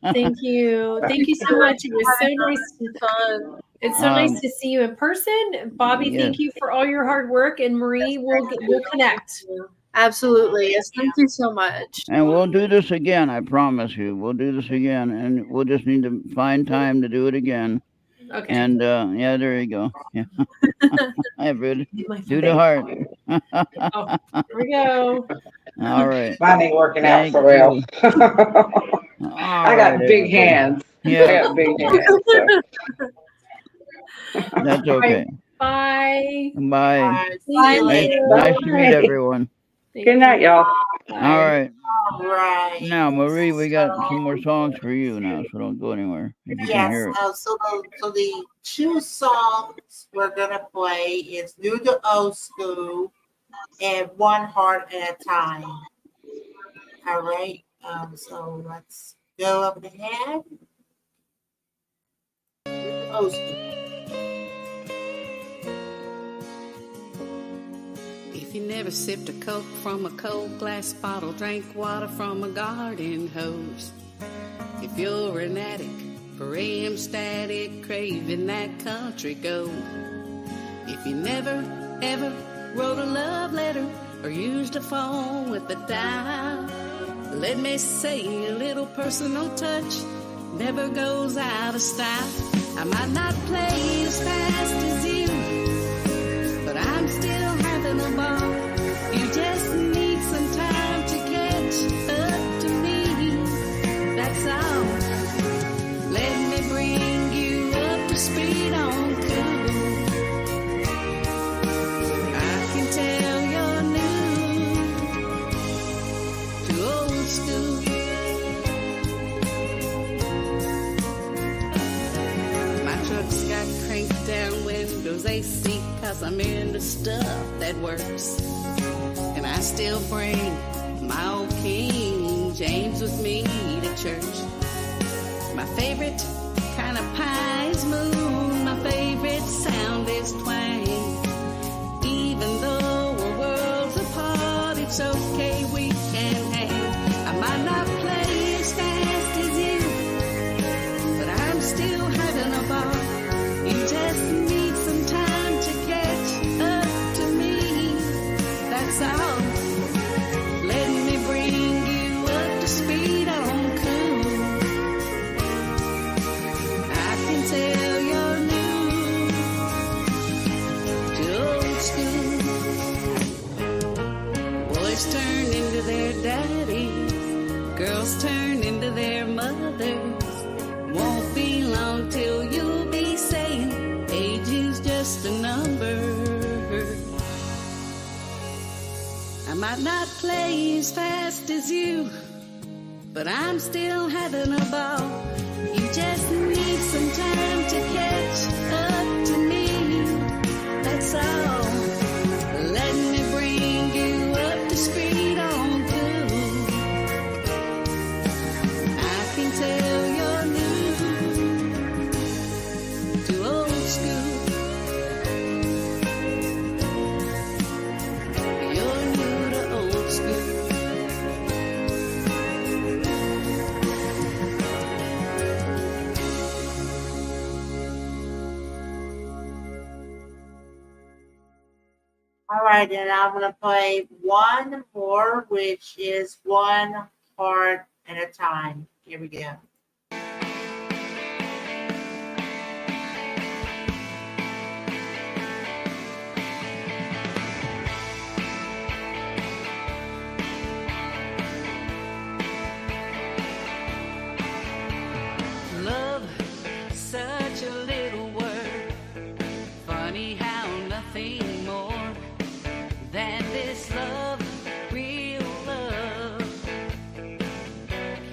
Thank you. Thank you so much. It was so nice. Fun. It's so nice to see you in person. Bobby, yes. thank you for all your hard work. And Marie, we'll connect. Absolutely. Yes. Thank you so much. And we'll do this again. I promise you. We'll do this again, and we'll just need to find time to do it again. Okay. And yeah, there you go. Yeah. Everybody, My do the heart. Oh, here we go. All right. Mine ain't working out Thank for real. you. I got big hands. I Yeah, got big hands. So. that's okay. Bye. Bye. Bye. Nice to meet everyone. Good night, y'all. All right. All right. Now, Marie, we got some more songs for you now, so don't go anywhere. If you can hear Yes. it. So the two songs we're gonna play is New to Old School and One Heart at a Time. All right. So let's go up ahead. New to Old School. If you never sipped a Coke from a cold glass bottle, drank water from a garden hose, if you're an addict for AM static, craving that country gold, if you never ever wrote a love letter or used a phone with a dial. Let me say a little personal touch never goes out of style. I might not play as fast as you, but I'm still having a ball. You just need some time to catch up to me, that's all. Let me bring you up to speed on cool. I can tell you're new to old school. My truck's got cranked down windows, AC, cause I'm into stuff that works. And I still bring my old King James with me to church. My favorite kind of pie is moon. My favorite sound is twang. Even though we're worlds apart, it's okay, we can hang. I might not play as fast as you, but I'm still having a ball. You just need some time to catch up to me, that's all. Let me bring you up to speed on cool. I can tell you're new to old school. Boys turn into their daddies, girls turn into their mothers. Won't be long till you'll be saying age is just a number. I might not play as fast as you, but I'm still having a ball. You just need some time to catch up to me, that's all. Let me bring you up to speed on cool. I can tell you're new to old school. You're new to old school. All right, and I'm going to play one more, which is one heart at a time. Here we go. Love, such a little word. Funny how nothing more than this love, real love,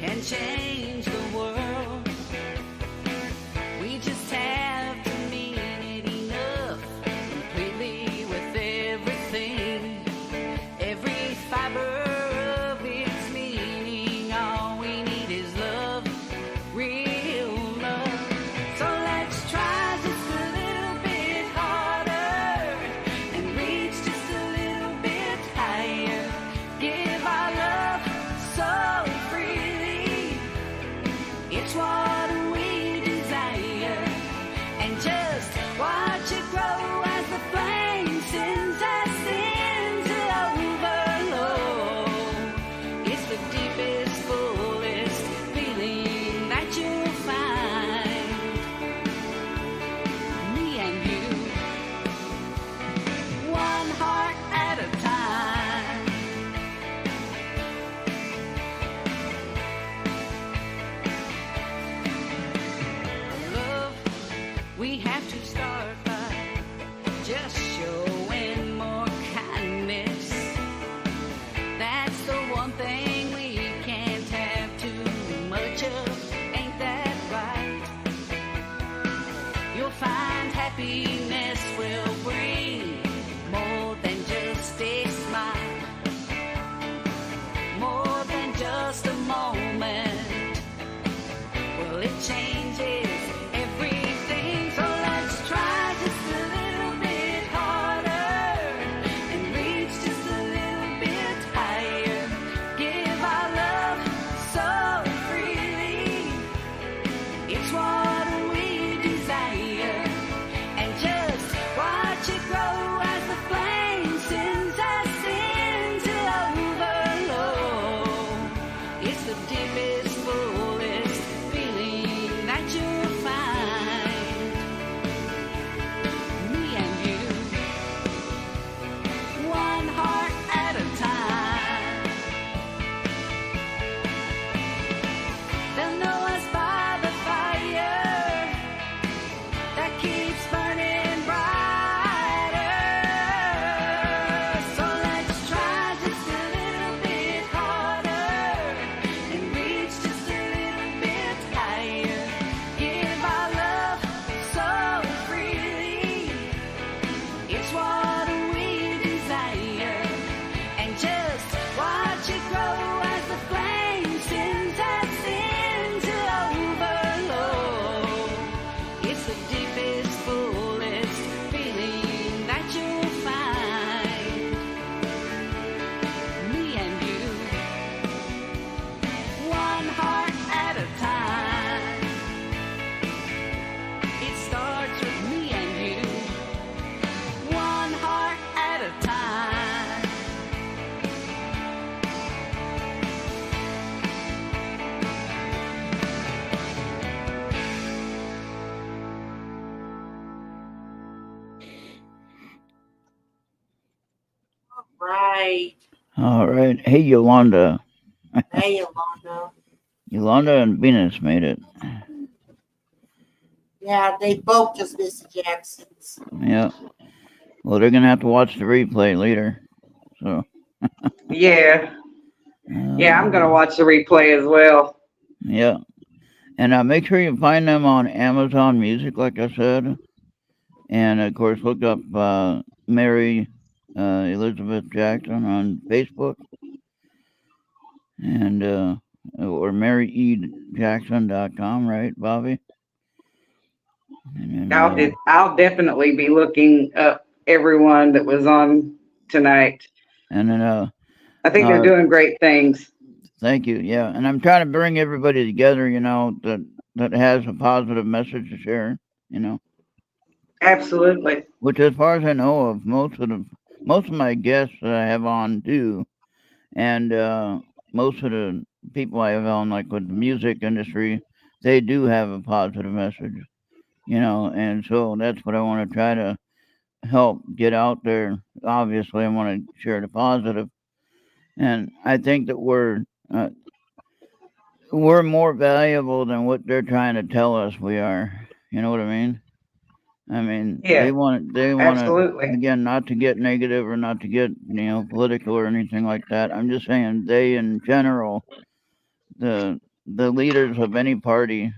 can change the world. We just have to mean it enough, completely with everything, every fiber of its meaning. All we need is love, real love. So let's try just a little bit harder and reach just a little bit higher. Give our love so freely, it's what we desire. And just watch it grow as the flame sends us into overload. It's the deepest, fullest feeling that you'll find. Me and you, one heart at a time. Love, we have to start by just showing more kindness. That's the one thing we can't have too much of, ain't that right? You'll find happiness will bring more than just a smile, more than just a moment. Well, it changes everything. So let's try just a little bit harder and reach just a little bit higher. Give our love so freely, right. All right. Hey, Yolanda. Hey, Yolanda. Yolanda and Venus made it. Yeah, they both just missed the Jacksons. Yeah. Well, they're gonna have to watch the replay later. So. Yeah. Yeah, I'm gonna watch the replay as well. Yeah. And make sure you find them on Amazon Music, like I said. And of course, look up Mary Elizabeth Jackson on Facebook, and or MaryEJackson.com, right, Bobby? And then, I'll definitely be looking up everyone that was on tonight. and then I think they're doing great things. Thank you. Yeah, and I'm trying to bring everybody together, that has a positive message to share, Absolutely. Which, as far as I know of, most of my guests that I have on do, and most of the people I have on, like with the music industry, they do have a positive message, and so that's what I want to try to help get out there. Obviously, I want to share the positive, and I think that we're more valuable than what they're trying to tell us we are. You know what I mean? Yeah, they want absolutely. again, not to get negative or not to get political or anything like that. I'm just saying they, in general, the leaders of any party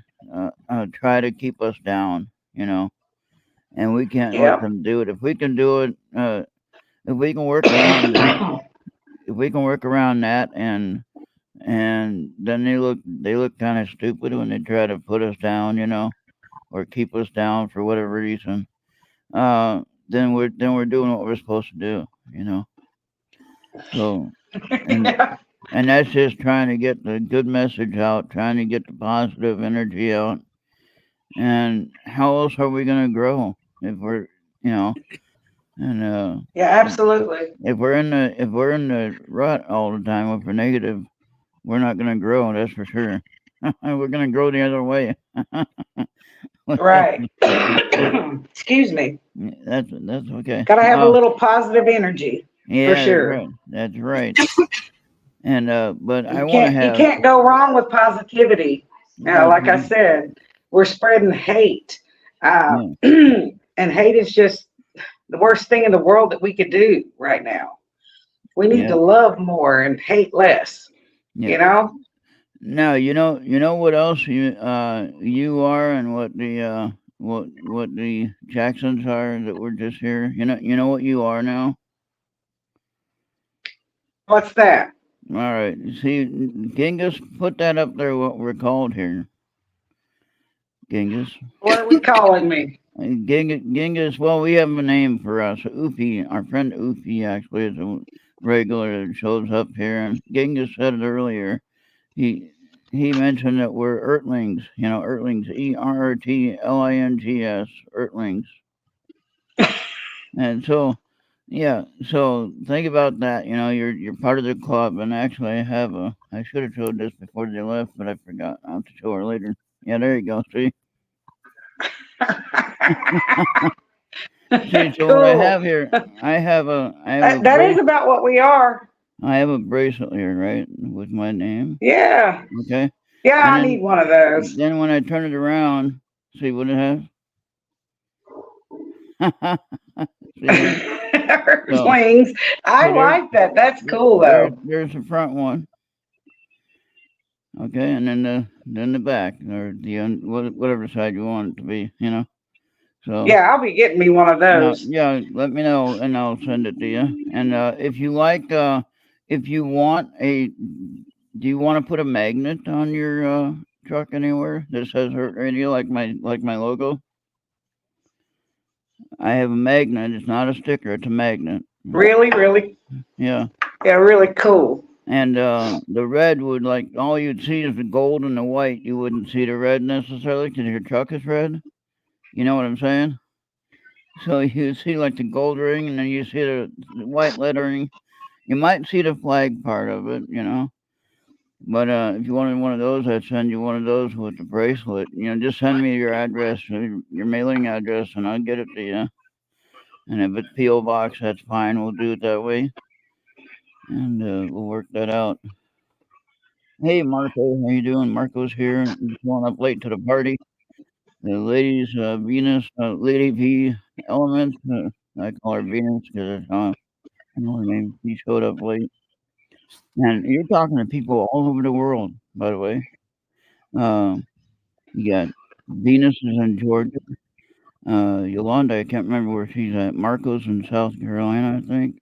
try to keep us down, and we can't let them do it. If we can do it, if we can work around that, and then they look kind of stupid when they try to put us down, or keep us down for whatever reason. Then we're doing what we're supposed to do, So, and that's just trying to get the good message out, trying to get the positive energy out. And how else are we going to grow if we're, and yeah, absolutely. If we're in the rut all the time, if we're negative, we're not going to grow. That's for sure. We're going to grow the other way. Right. Excuse me. That's okay. Gotta have a little positive energy. Yeah, for sure. That's right. And but I want to You have. can't go wrong with positivity. Like I said, we're spreading hate, and hate is just the worst thing in the world that we could do right now. We need to love more and hate less. Now you know what else you are, and what the Jacksons are that were just here. You know what you are now. What's that? All right. See, Genghis, put that up there. What we're called here. Genghis. What are we calling me? Genghis. Well, we have a name for us. Oofy, our friend Oofy, actually is a regular that shows up here. And Genghis said it earlier. He mentioned that we're Ertlings, Ertlings, ERRTLINGS, Ertlings. And so, so think about that. You're part of the club. And actually, I should have showed this before they left, but I forgot. I'll have to show her later. Yeah, there you go. See? See, so Cool. what I have here, I have a that is about what we are. I have a bracelet here, right, with my name. Yeah. Okay. Yeah, I need one of those. Then when I turn it around, see what it has? Wings. I like that. That's cool, though. There's the front one. Okay, and then the back, or whatever side you want it to be, So yeah, I'll be getting me one of those. Let me know, and I'll send it to you. And if you like, if you want do you want to put a magnet on your truck anywhere that says Errt Radio, like my logo? I have a magnet. It's not a sticker. It's a magnet. Really, really. Yeah. Yeah, really cool. And the red would, all you'd see is the gold and the white. You wouldn't see the red necessarily because your truck is red. You know what I'm saying? So you see the gold ring, and then you see the white lettering. You might see the flag part of it, But if you wanted one of those, I'd send you one of those with the bracelet. Just send me your address, your mailing address, and I'll get it to you. And if it's P.O. Box, that's fine. We'll do it that way. and we'll work that out. Hey, Marco, how you doing? Marco's here, and showing up late to the party. The ladies, Venus, Lady V Elements. I call her Venus because that's how I know her name. She showed up late, and you're talking to people all over the world, by the way. You got Venus is in Georgia. Yolanda, I can't remember where she's at. Marco's in South Carolina, I think,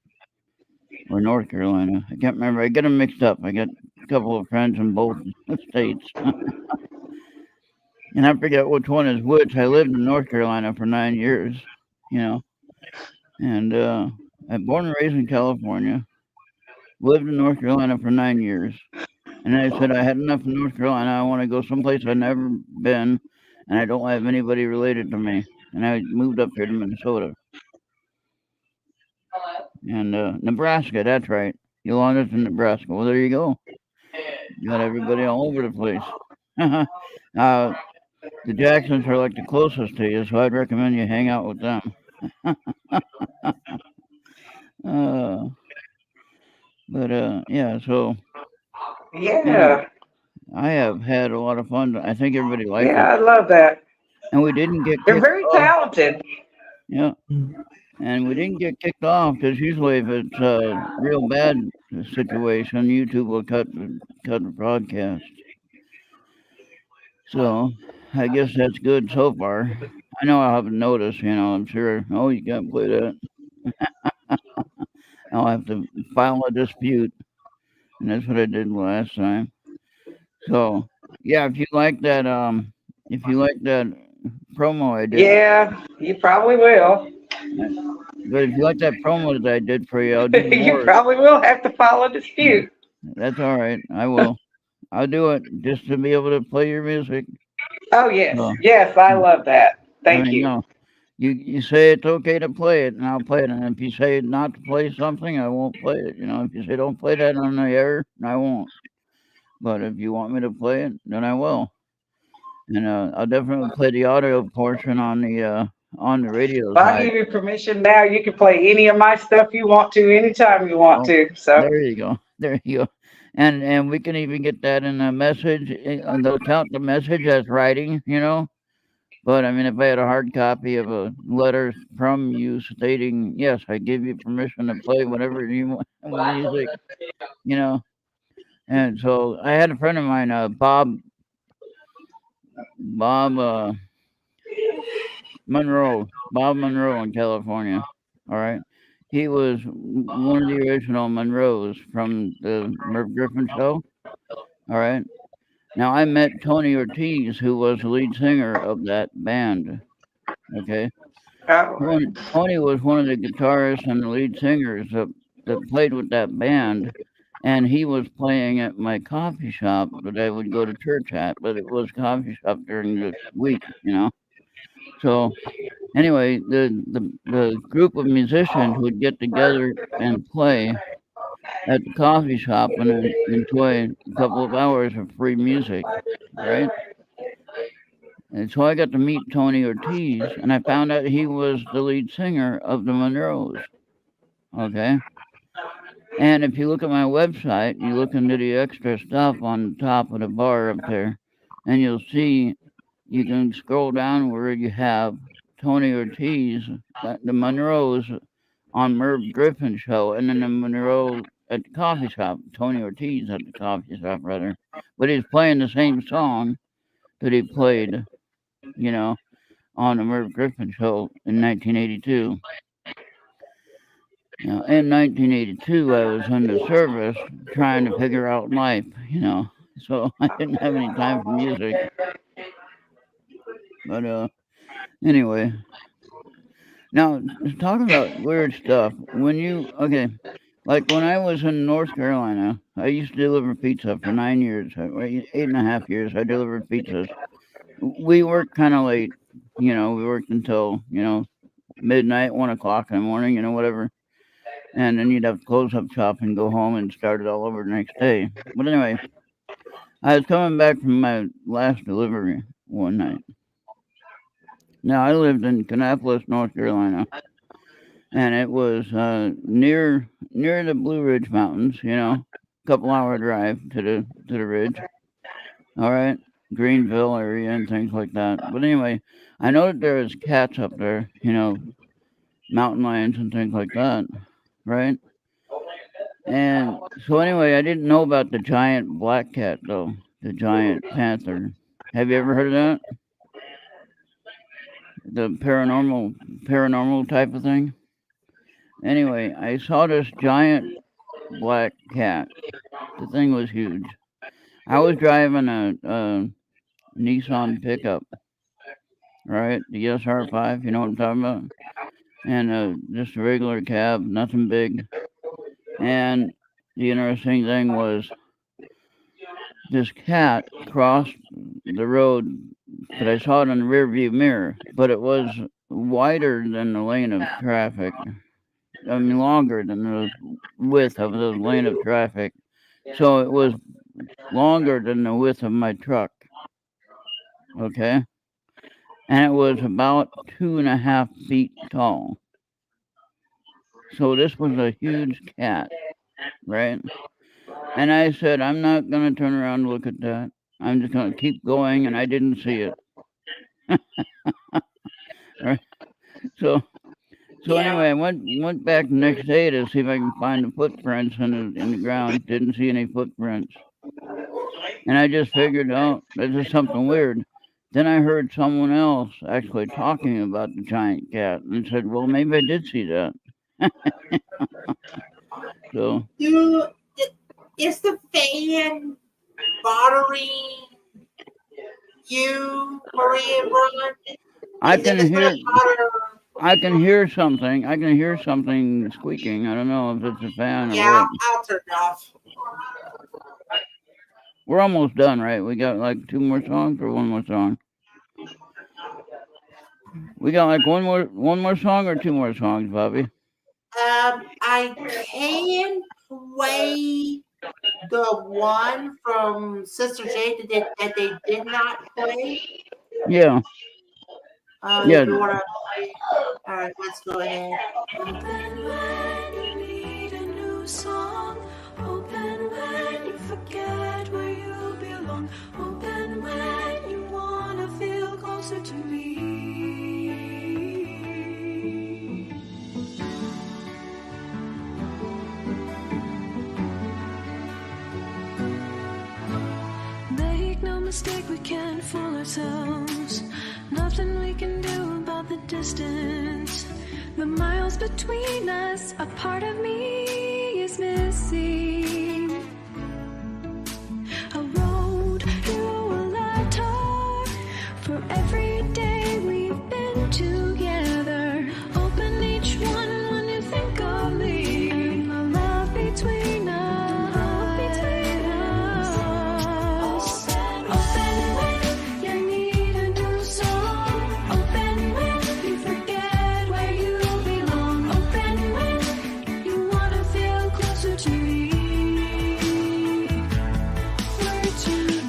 or North Carolina. I can't remember. I get them mixed up. I got a couple of friends in both states. And I forget which one is which. I lived in North Carolina for 9 years, you know, and I'm born and raised in California. Lived in North Carolina for 9 years, and I said I had enough in North Carolina. I want to go someplace I've never been, and I don't have anybody related to me. And I moved up here to Minnesota and Nebraska. That's right, Yolanda's in Nebraska. Well, there you go. You got everybody all over the place. The Jacksons are like the closest to you, so I'd recommend you hang out with them. Yeah, so Yeah. I have had a lot of fun. I think everybody liked Yeah, I it. love that. And we didn't get They're kicked very off. talented. Yeah. And we didn't get kicked off because usually if it's a real bad situation, YouTube will cut the broadcast. So I guess that's good so far. I know I'll have a notice, I'm sure. Oh, you can't play that. I'll have to file a dispute. And that's what I did last time. So yeah, if you like that promo I did. Yeah, you probably will. But if you like that promo that I did for you, I'll do You more. probably will have to file a dispute. That's all right. I will. I'll do it just to be able to play your music. Oh yes, So, yes, I love that. Thank you. No, you say it's okay to play it, and I'll play it. And if you say not to play something, I won't play it. If you say don't play that on the air, I won't. But if you want me to play it, then I will. And I'll definitely play the audio portion on the radio If I side. give you permission now, you can play any of my stuff you want to anytime you want to. So there you go. There you go. And we can even get that in a message. And they'll count the message as writing, But I mean, if I had a hard copy of a letter from you stating, yes, I give you permission to play whatever you want music, And so I had a friend of mine, Bob Monroe in California. All right. He was one of the original Monroes from the Merv Griffin show. All right. Now I met Tony Ortiz, who was the lead singer of that band. Okay. Tony was one of the guitarists and the lead singers that played with that band, and he was playing at my coffee shop that I would go to church at, but it was coffee shop during the week, So anyway, the group of musicians would get together and play at the coffee shop and then enjoy a couple of hours of free music, right? And so I got to meet Tony Ortiz, and I found out he was the lead singer of the Monroes. Okay? And if you look at my website, you look into the extra stuff on the top of the bar up there, and you'll see you can scroll down where you have Tony Ortiz, the Monroes on Merv Griffin show, and then the Monroe at the coffee shop, Tony Ortiz at the coffee shop, rather. But he's playing the same song that he played, on the Merv Griffin show in 1982. Now, in 1982, I was in the service trying to figure out life, so I didn't have any time for music. But anyway, now talking about weird stuff. Like when I was in North Carolina, I used to deliver pizza for 9 years, 8.5 years. I delivered pizzas. We worked kind of late, we worked until midnight, 1 o'clock in the morning, whatever. And then you'd have to close up shop and go home and start it all over the next day. But anyway, I was coming back from my last delivery one night. Now, I lived in Kannapolis, North Carolina. and it was near the Blue Ridge Mountains. You know, a couple-hour drive to the ridge. All right, Greenville area and things like that. But anyway, I know that there is cats up there. You know, mountain lions and things like that, right? And so anyway, I didn't know about the giant black cat though, the giant panther. Have you ever heard of that? The paranormal type of thing. Anyway, I saw this giant black cat. The thing was huge. I was driving a Nissan pickup, right? The SR5, you know what I'm talking about? And just a regular cab, nothing big. And the interesting thing was this cat crossed the road, but I saw it in the rear view mirror, but it was wider than the lane of traffic. I mean, longer than the width of the lane of traffic. So it was longer than the width of my truck. Okay? And it was about 2.5 feet tall. So this was a huge cat, right? And I said, I'm not going to turn around and look at that. I'm just going to keep going, and I didn't see it. Right? So anyway, I went back the next day to see if I can find the footprints in the ground. Didn't see any footprints. And I just figured, oh, this is something weird. Then I heard someone else actually talking about the giant cat and said, well, maybe I did see that. So Is the fan bothering you, Maria and Ron? I can hear something. I can hear something squeaking. I don't know if it's a fan or Yeah, what. I'll turn it off. We're almost done, right? We got like 2 more songs or 1 more song? We got like one more song or 2 more songs, Bobby? I can play the one from Sister J that they did not play. Yeah. Yeah. If you wanna play, all right, let's go ahead. Open when you need a new song. Open when you forget where you belong. Open when you wanna feel closer to me. Make no mistake, we can't fool ourselves. Nothing we can do about the distance. The miles between us, a part of me is missing. A road through a lifetime for every day we've been together. Open each one when you think of me. And the love between us. Open when you need a new song. Open when you forget where you belong. Open when you wanna feel closer to me.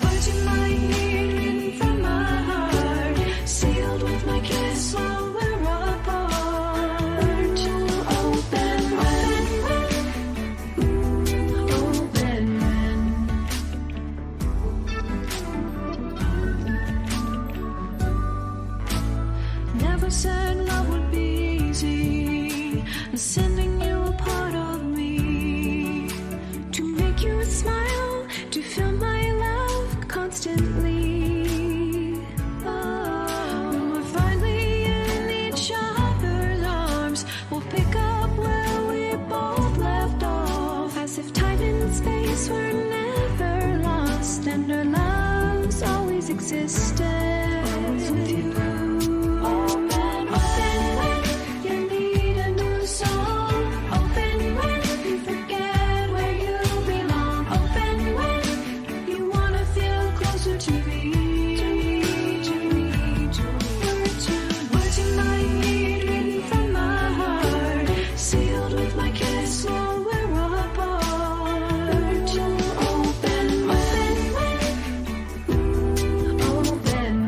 Words you might need written from my heart, sealed with my kiss while we're apart. To open when, open when. Never said love would be easy. I'm sending you a part of me to make you smile, to feel my love constantly. When we're finally in each other's arms, we'll pick up where we both left off, as if time and space were never lost, and our loves always existed. Always with you. Open when you need a new song. Open when you forget where you belong. Open when you wanna feel closer to me. Words you might need written from my heart, sealed with my kiss while we're apart. To open when, open when.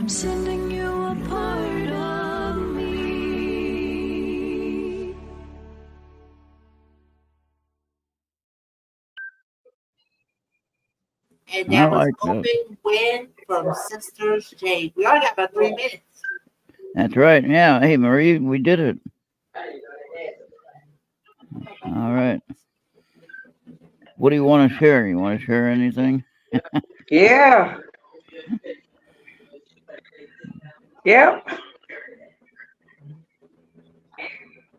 I'm sending you a part of me. And I that was like that. Open Wind from Sisters Jade. We only got about 3 minutes. That's right. Yeah. Hey, Marie, we did it. All right. What do you want to share? You want to share anything? Yeah. Yep.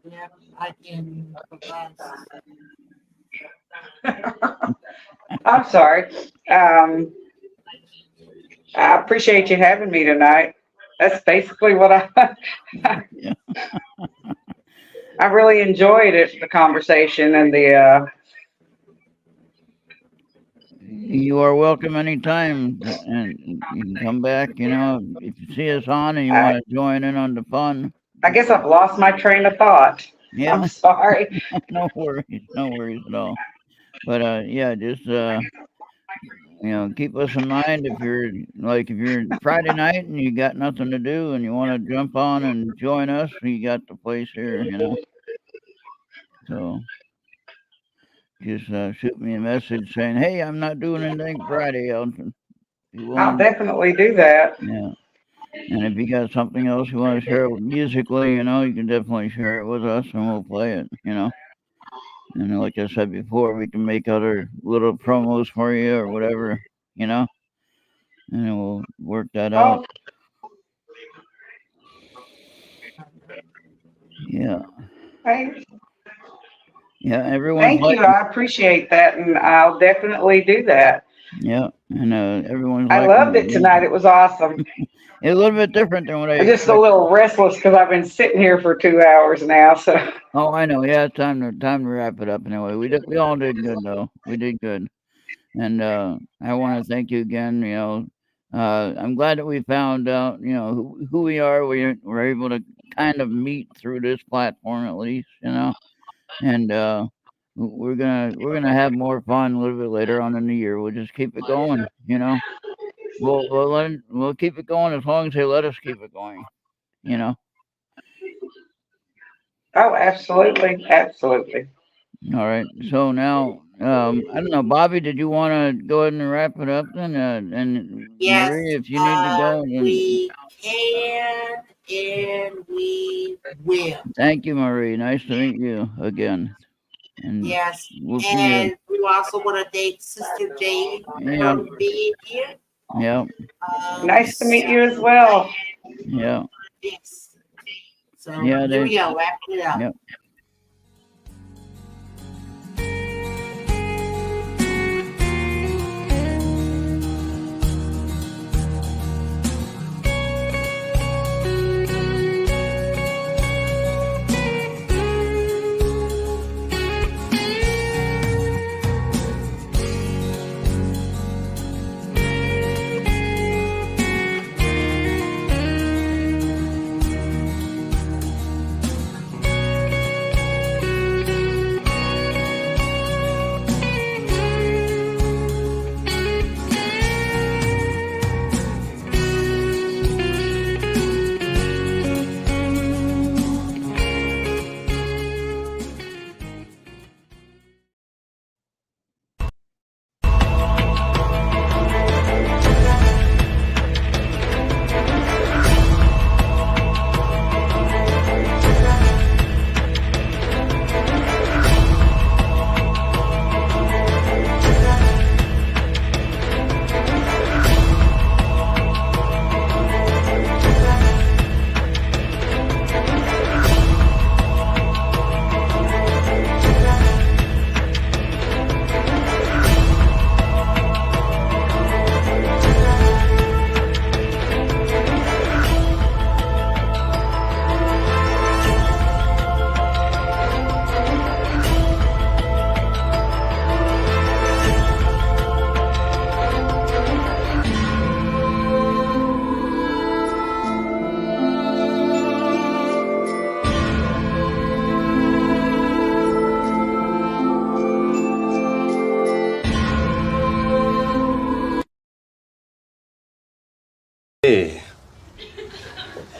Yeah, I can. I'm sorry. I appreciate you having me tonight. That's basically what Yeah. I really enjoyed it, the conversation and the You are welcome anytime, and you can come back. You know, if you see us on and you want to join in on the fun. I guess I've lost my train of thought. Yeah. I'm sorry. No worries at all. But yeah, just keep us in mind if you're Friday night and you got nothing to do and you want to jump on and join us, you got the place here. So just shoot me a message saying, "Hey, I'm not doing anything Friday." I'll definitely do that. Yeah. And if you got something else you want to share musically, you can definitely share it with us and we'll play it. And like I said before, we can make other little promos for you or whatever, and we'll work that out. Yeah. Yeah, everyone. Thank you. I appreciate that, and I'll definitely do that. Yeah, and everyone's. I loved it tonight. It was awesome. It's a little bit different than what I. I'm just a little restless because I've been sitting here for 2 hours now. So. Oh, I know. Yeah, time to wrap it up. Anyway, we all did good though. We did good, and I want to thank you again. I'm glad that we found out. Who we are. We're able to kind of meet through this platform at least. And we're gonna have more fun a little bit later on in the year. We'll just keep it going. We'll keep it going as long as they let us keep it going. Oh, absolutely, absolutely. All right. So now, I don't know, Bobby. Did you want to go ahead and wrap it up then? And yes, Marie, if you need to go, we can and we will. Thank you, Marie. Nice to meet you again. And yes, we'll see and you. we also want to thank Sister Jade for being here. Yeah. Nice to meet you as well. Yeah. Yes. So yeah, here we go. Wrap it up. Yep.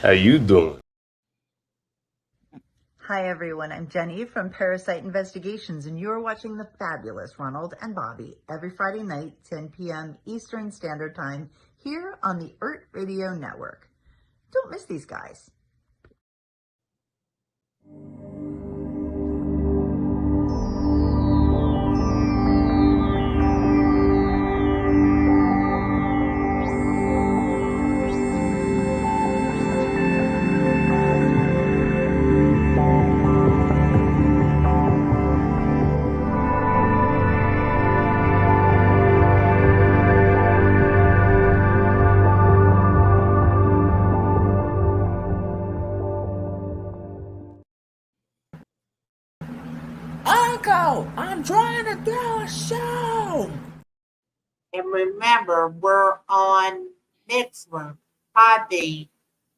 How you doing? Hi everyone, I'm Jenny from Parasite Investigations, and you're watching the fabulous Ronald and Bobby every Friday night, 10 p.m. Eastern Standard Time, here on the Errt Radio Network. Don't miss these guys. Uncle, I'm trying to do a show. And remember, we're on Mixler, Podbean,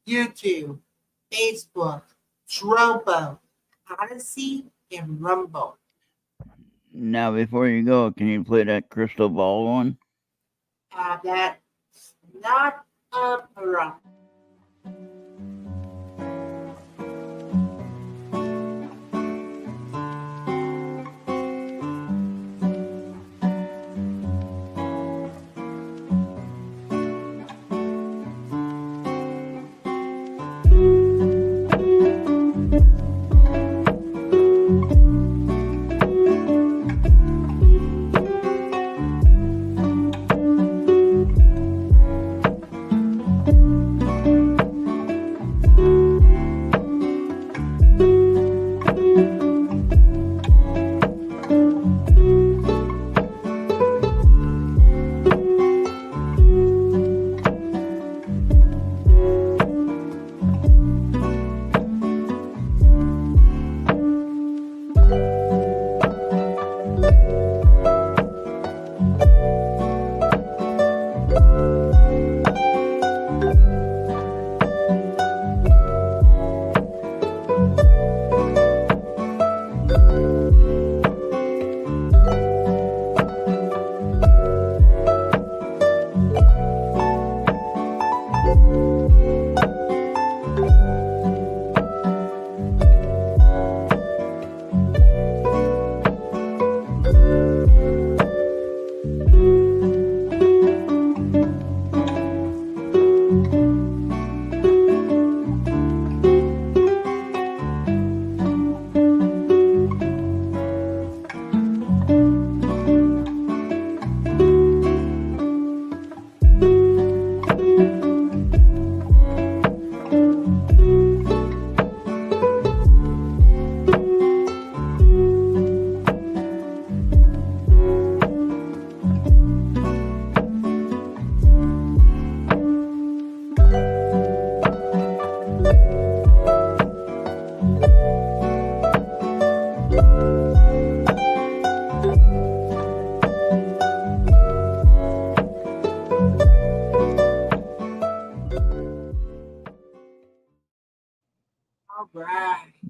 YouTube, Facebook, Trovo, Odyssey, and Rumble. Now, before you go, can you play that crystal ball one? That's not wrong.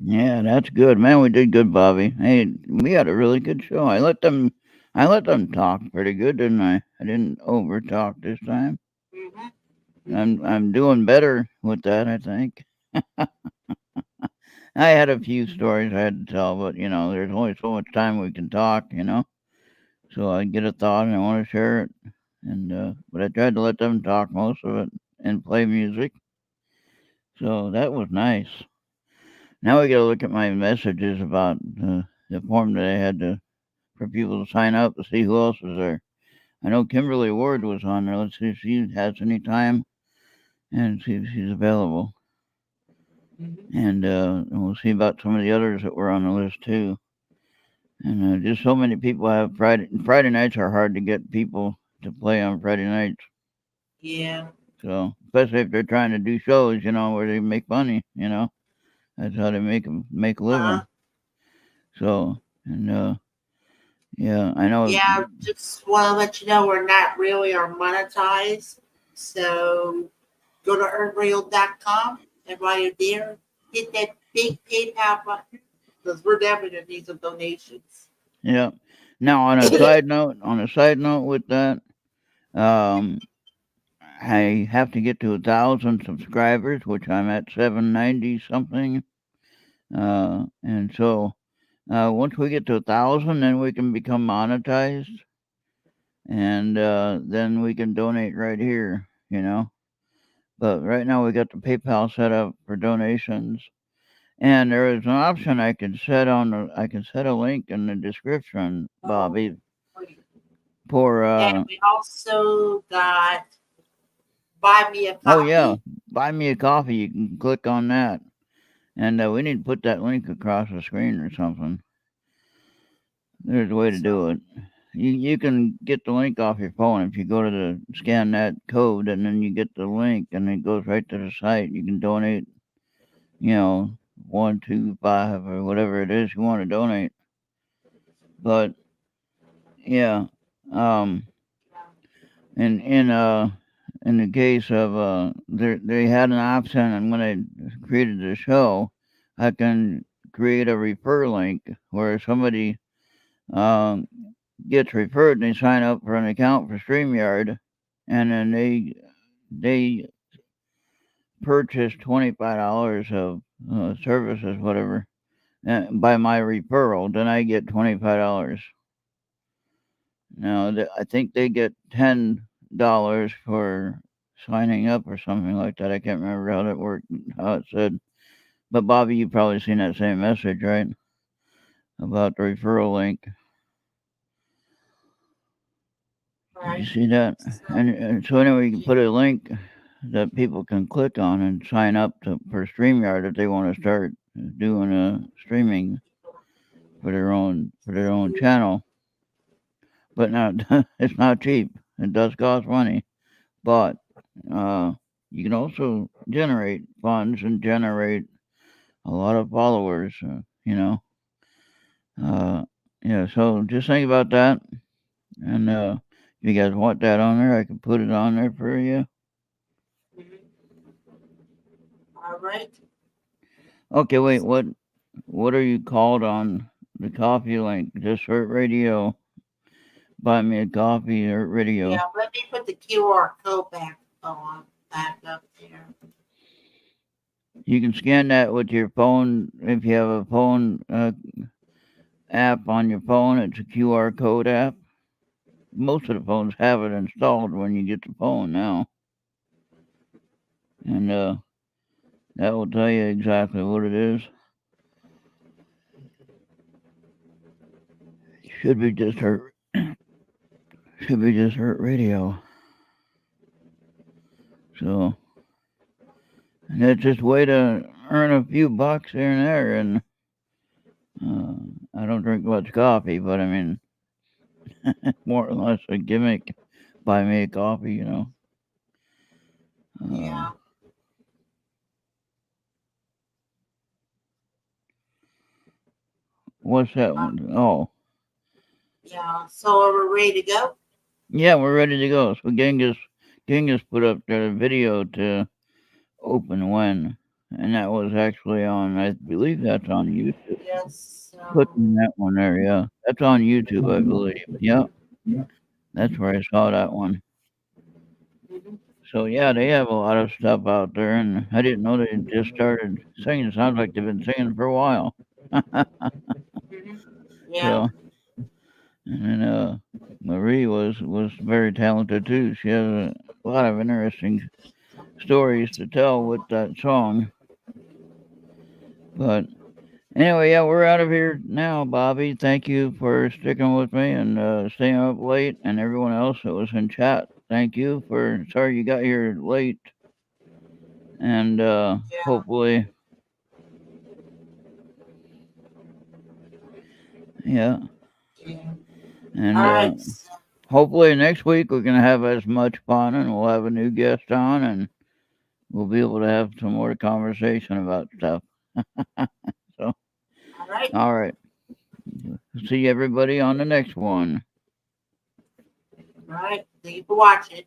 Yeah, that's good, man. We did good, Bobby. Hey, we had a really good show. I let them talk pretty good, didn't I? I didn't over talk this time. I'm doing better with that, I think. I had a few stories I had to tell, but there's only so much time we can talk, So I get a thought and I want to share it, and but I tried to let them talk most of it and play music. So that was nice. Now we got to look at my messages about the form that I had for people to sign up to see who else was there. I know Kimberly Ward was on there. Let's see if she has any time and see if she's available. And we'll see about some of the others that were on the list too. And just so many people have Friday nights are hard to get people to play on Friday nights. Yeah. So especially if they're trying to do shows, where they make money, that's how they make a living. So yeah, I know. Yeah, just want to let you know we're not really monetized. So go to earnreal.com, and while you're there, hit that big PayPal button because we're definitely going to need some donations. Yeah. Now on a side note with that, I have to get to 1,000 subscribers, which I'm at 790 something. And so once we get to 1,000, then we can become monetized, and then we can donate right here, you know. But right now we got the PayPal set up for donations, and there is an option I can set a link in the description, Bobby, for And we also got buy me a coffee. oh yeah, buy me a coffee. You can click on that, and we need to put that link across the screen or something. There's a way to do it. You can get the link off your phone if you go to the scan that code, and then you get the link, and it goes right to the site. You can donate, you know, 1, 2, 5, or whatever it is you want to donate. But yeah, in the case of they had an option, and when I created the show, I can create a refer link where somebody gets referred and they sign up for an account for StreamYard, and then they purchase $25 of services, whatever, by my referral. Then I get $25. Now I think they get $10 for signing up or something like that. I can't remember how that worked, how it said. But Bobby, you've probably seen that same message, right? About the referral link. You see that? And so anyway, you can put a link that people can click on and sign up for StreamYard if they want to start doing streaming for their own channel. But it's not cheap. It does cost money, but you can also generate funds and generate a lot of followers. You know, yeah. So just think about that, and if you guys want that on there, I can put it on there for you. All right. Okay, wait. What are you called on the coffee link? Just Errt Radio. Buy me a coffee, Errt Radio. Yeah, let me put the QR code back up there. You can scan that with your phone. If you have a phone app on your phone, it's a QR code app. Most of the phones have it installed when you get the phone now. And that will tell you exactly what it is. Should be just Errt Radio. So, and it's just a way to earn a few bucks here and there. And I don't drink much coffee, but I mean, more or less a gimmick. Buy me a coffee, you know. Yeah. What's that one? Oh. Yeah. So are we ready to go? Yeah, we're ready to go. So Genghis put up the video to open when, and that was actually on, I believe that's on YouTube. Yes. Clicking that one there, yeah. That's on YouTube, I believe. Yeah. That's where I saw that one. So yeah, they have a lot of stuff out there, and I didn't know they just started singing. It sounds like they've been singing for a while. Yeah. So, and then Marie was very talented too. She has a lot of interesting stories to tell with that song. But anyway, yeah, we're out of here now, Bobby. Thank you for sticking with me and staying up late, and everyone else that was in chat. Thank you for. Sorry you got here late, and hopefully, yeah. And hopefully next week we're gonna have as much fun, and we'll have a new guest on, and we'll be able to have some more conversation about stuff. So, all right. See everybody on the next one. All right. Thank you for watching.